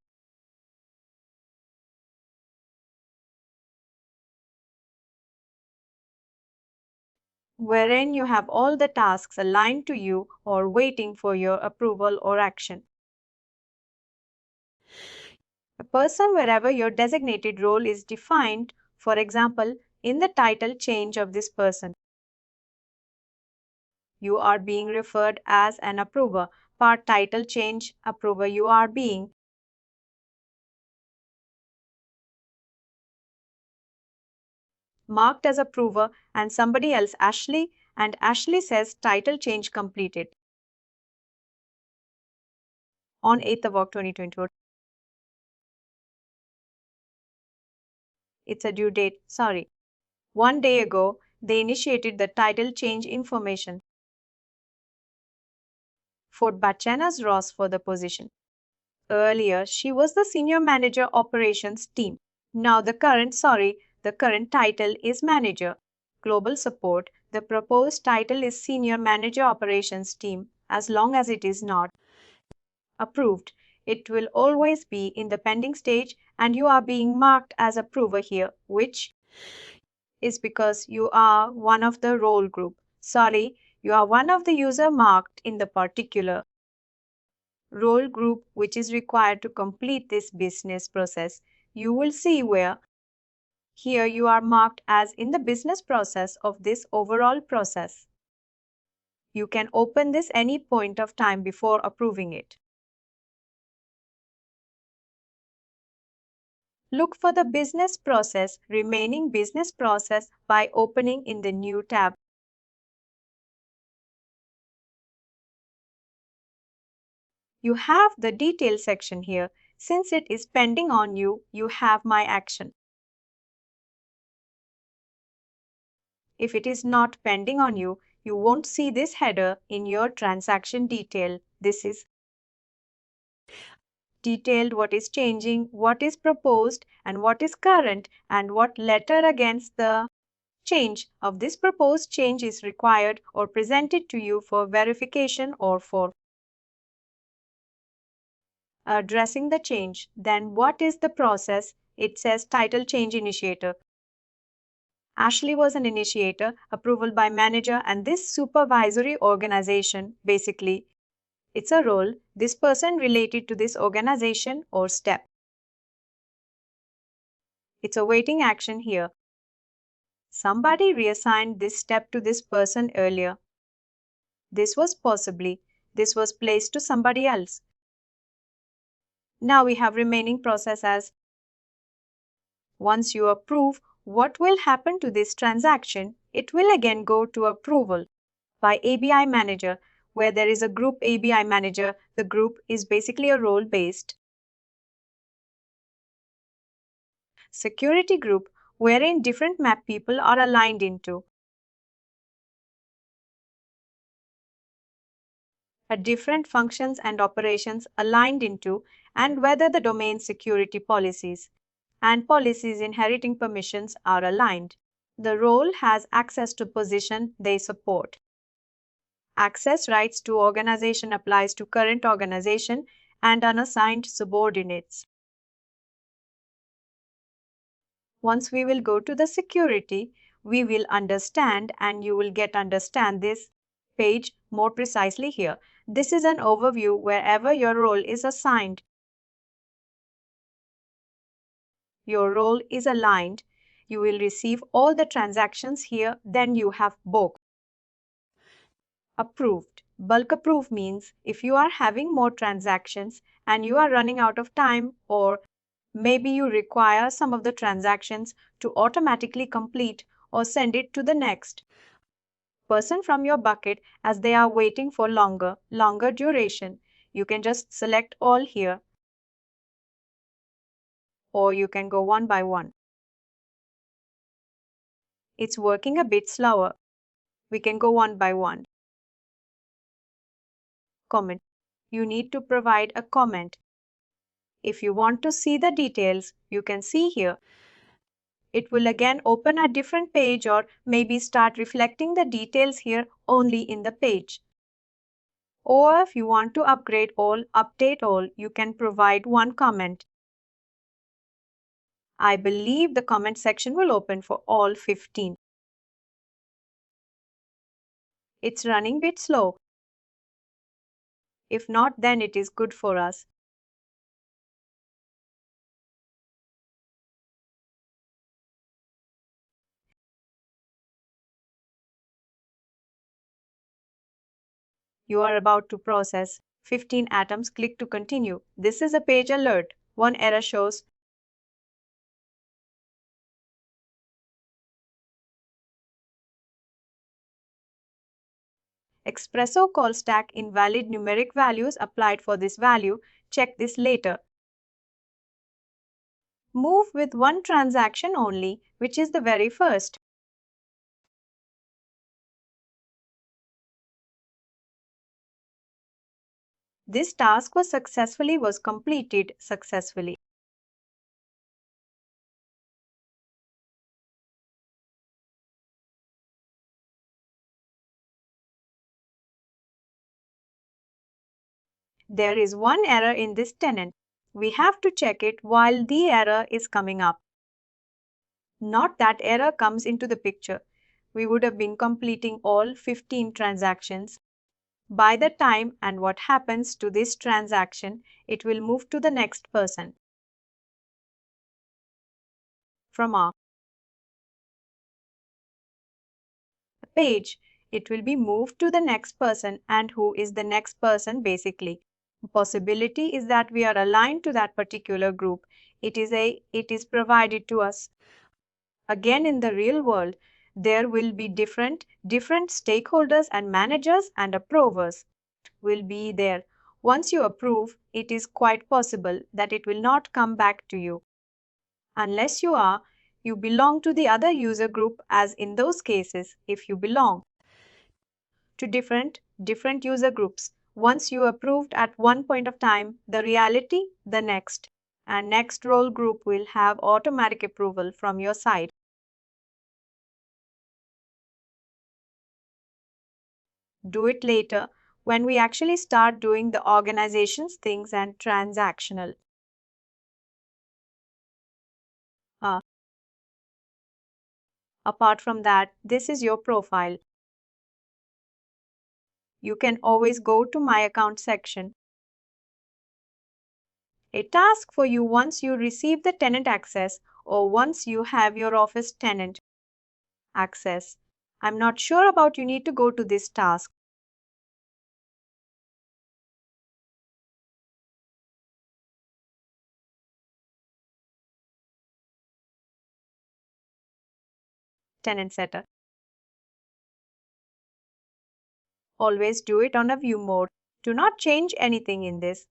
wherein you have all the tasks aligned to you or waiting for your approval or action. A person wherever your designated role is defined, for example, in the title change of this person. You are being referred as an approver. Part title change approver, you are being marked as approver and somebody else, Ashley, and Ashley says title change completed on 8th of October 2024. It's a due date, sorry. 1 day ago, they initiated the title change information for Bachanas Ross for the position. Earlier, she was the Senior Manager Operations Team. Now the current title is Manager. Global Support. The proposed title is Senior Manager Operations Team. As long as it is not approved, it will always be in the pending stage and you are being marked as approver here, which is because you are one of the role group. Sorry, you are one of the user marked in the particular role group which is required to complete this business process. You will see where here you are marked as in the business process of this overall process. You can open this any point of time before approving it. Look for the business process, remaining business process by opening in the new tab. You have the detail section here. Since it is pending on you, you have my action. If it is not pending on you, you won't see this header in your transaction detail. This is detailed what is changing, what is proposed, and what is current, and what letter against the change of this proposed change is required or presented to you for verification or for addressing the change. Then what is the process? It says title change initiator. Ashley was an initiator, approval by manager, and this supervisory organization basically it's a role, this person related to this organization or step. It's a waiting action here. Somebody reassigned this step to this person earlier. This was placed to somebody else. Now we have remaining process as once you approve, what will happen to this transaction? It will again go to approval by ABI manager, where there is a group ABI manager. The group is basically a role based security group wherein different map people are aligned into a different functions and operations aligned into and whether the domain security policies and policies inheriting permissions are aligned. The role has access to position they support. Access rights to organization applies to current organization and unassigned subordinates. Once we will go to the security, we will understand and you will understand this page more precisely here. This is an overview wherever your role is assigned. Your role is aligned. You will receive all the transactions here. Then you have book. Approved. Bulk approve means if you are having more transactions and you are running out of time or maybe you require some of the transactions to automatically complete or send it to the next person from your bucket as they are waiting for longer duration. You can just select all here, or you can go one by one. It's working a bit slower. We can go one by one. Comment. You need to provide a comment. If you want to see the details, you can see here. It will again open a different page or maybe start reflecting the details here only in the page. Or if you want to upgrade all, update all, you can provide one comment. I believe the comment section will open for all 15. It's running a bit slow. If not, then it is good for us. You are about to process 15 atoms. Click to continue. This is a page alert. One error shows espresso call stack invalid numeric values applied for this value. Check this later. Move with one transaction only, which is the very first. This task was completed successfully. There is one error in this tenant. We have to check it while the error is coming up. Not that error comes into the picture. We would have been completing all 15 transactions. By the time and what happens to this transaction, it will move to the next person. From our page, it will be moved to the next person, and who is the next person basically. Possibility is that we are aligned to that particular group. It is provided to us. Again, in the real world, there will be different stakeholders and managers and approvers will be there. Once you approve, it is quite possible that it will not come back to you. Unless you belong to the other user group, as in those cases, if you belong to different user groups. Once you approved at one point of time, the reality, the next, and next role group will have automatic approval from your side. Do it later when we actually start doing the organization's things and transactional. Uh, Apart from that, this is your profile. You can always go to My Account section. A task for you once you receive the tenant access or once you have your office tenant access. I'm not sure about you need to go to this task. Tenant setter. Always do it on a view mode. Do not change anything in this.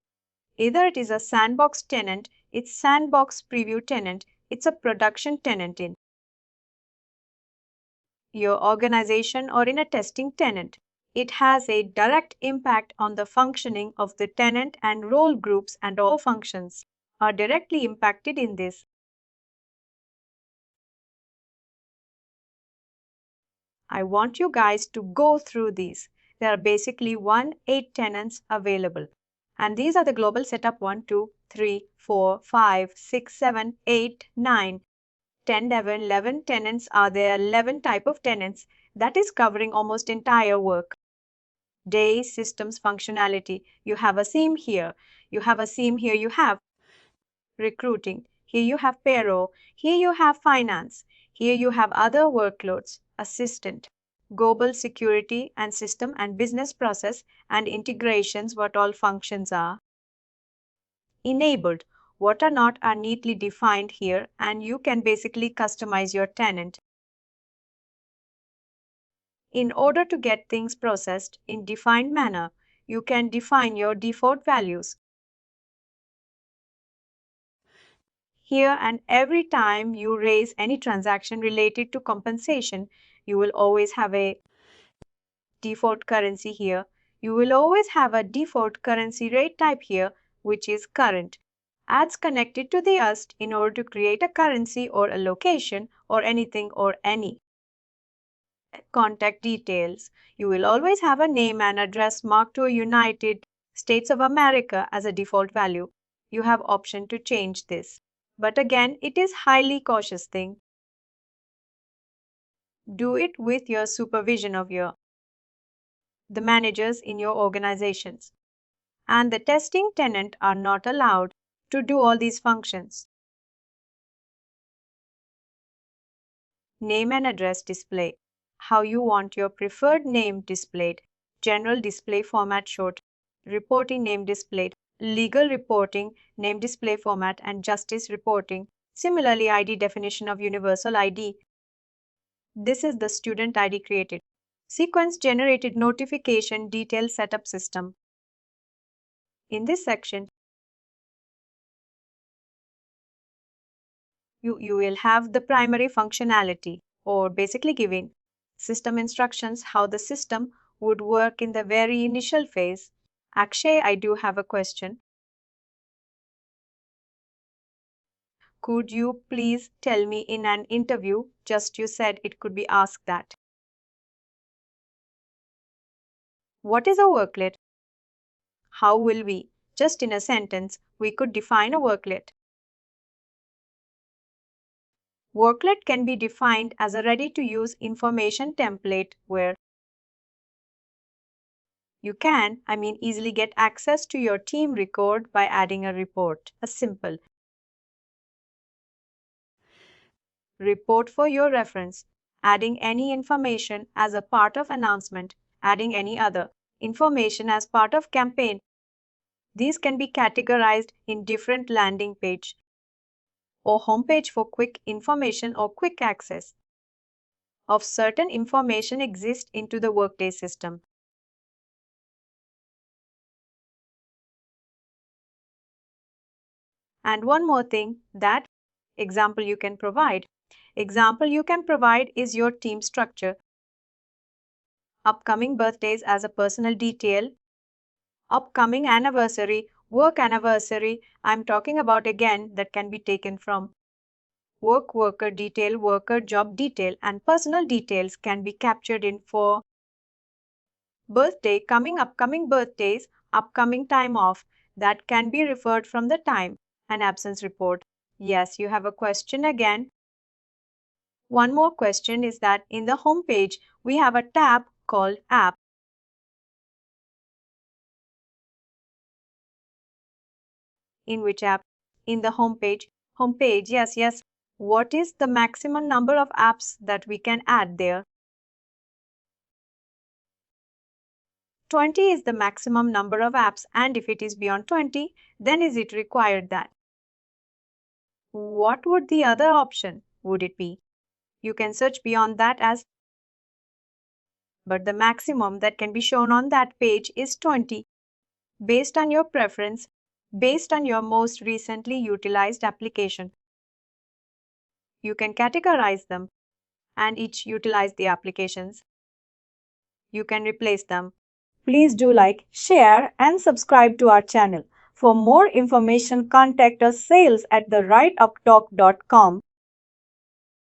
Either it is a sandbox tenant, it's sandbox preview tenant, it's a production tenant in your organization or in a testing tenant. It has a direct impact on the functioning of the tenant, and role groups and all functions are directly impacted in this. I want you guys to go through these. There are basically 8 tenants available. And these are the global setup 1, 2, 3, 4, 5, 6, 7, 8, 9, 10, 11 tenants are there, 11 type of tenants. That is covering almost entire work. Day, systems, functionality. You have a SIEM here. You have a SIEM here. You have recruiting. Here you have payroll. Here you have finance. Here you have other workloads, assistant, global security and system and business process and integrations, what all functions are enabled, what are not are neatly defined here, and you can basically customize your tenant. In order to get things processed in defined manner, you can define your default values. Here and every time you raise any transaction related to compensation, you will always have a default currency here. You will always have a default currency rate type here, which is current. Adds connected to the UST in order to create a currency or a location or anything or any. Contact details. You will always have a name and address marked to United States of America as a default value. You have option to change this. But again, it is highly cautious thing. Do it with your supervision of the managers in your organizations. And the testing tenant are not allowed to do all these functions. Name and address display. How you want your preferred name displayed. General display format short. Reporting name displayed. Legal reporting name display format and justice reporting. Similarly, ID definition of universal ID. This is the student ID created. Sequence generated notification detail setup system. In this section, you will have the primary functionality or basically giving system instructions how the system would work in the very initial phase. Akshay, I do have a question. Could you please tell me in an interview, just you said it could be asked that. What is a worklet? How will we, just in a sentence, we could define a worklet? Worklet can be defined as a ready-to-use information template where you can, easily get access to your team record by adding a report, a simple report for your reference, adding any information as a part of announcement, adding any other information as part of campaign. These can be categorized in different landing page or homepage for quick information or quick access of certain information exist into the Workday system. And one more thing, that example you can provide. Example you can provide is your team structure. Upcoming birthdays as a personal detail. Upcoming anniversary, work anniversary, I'm talking about again that can be taken from worker detail, worker job detail, and personal details can be captured in for birthday, upcoming birthdays, upcoming time off, that can be referred from the time and absence report. Yes, you have a question again. One more question is that in the home page, we have a tab called App. In which app? In the home page. Home page, yes. What is the maximum number of apps that we can add there? 20 is the maximum number of apps, and if it is beyond 20, then is it required that? What would the other option would it be? You can search beyond that as, but the maximum that can be shown on that page is 20. Based on your preference, based on your most recently utilized application. You can categorize them and each utilize the applications. You can replace them. Please do like, share, and subscribe to our channel. For more information, contact us sales@therightuptalk.com.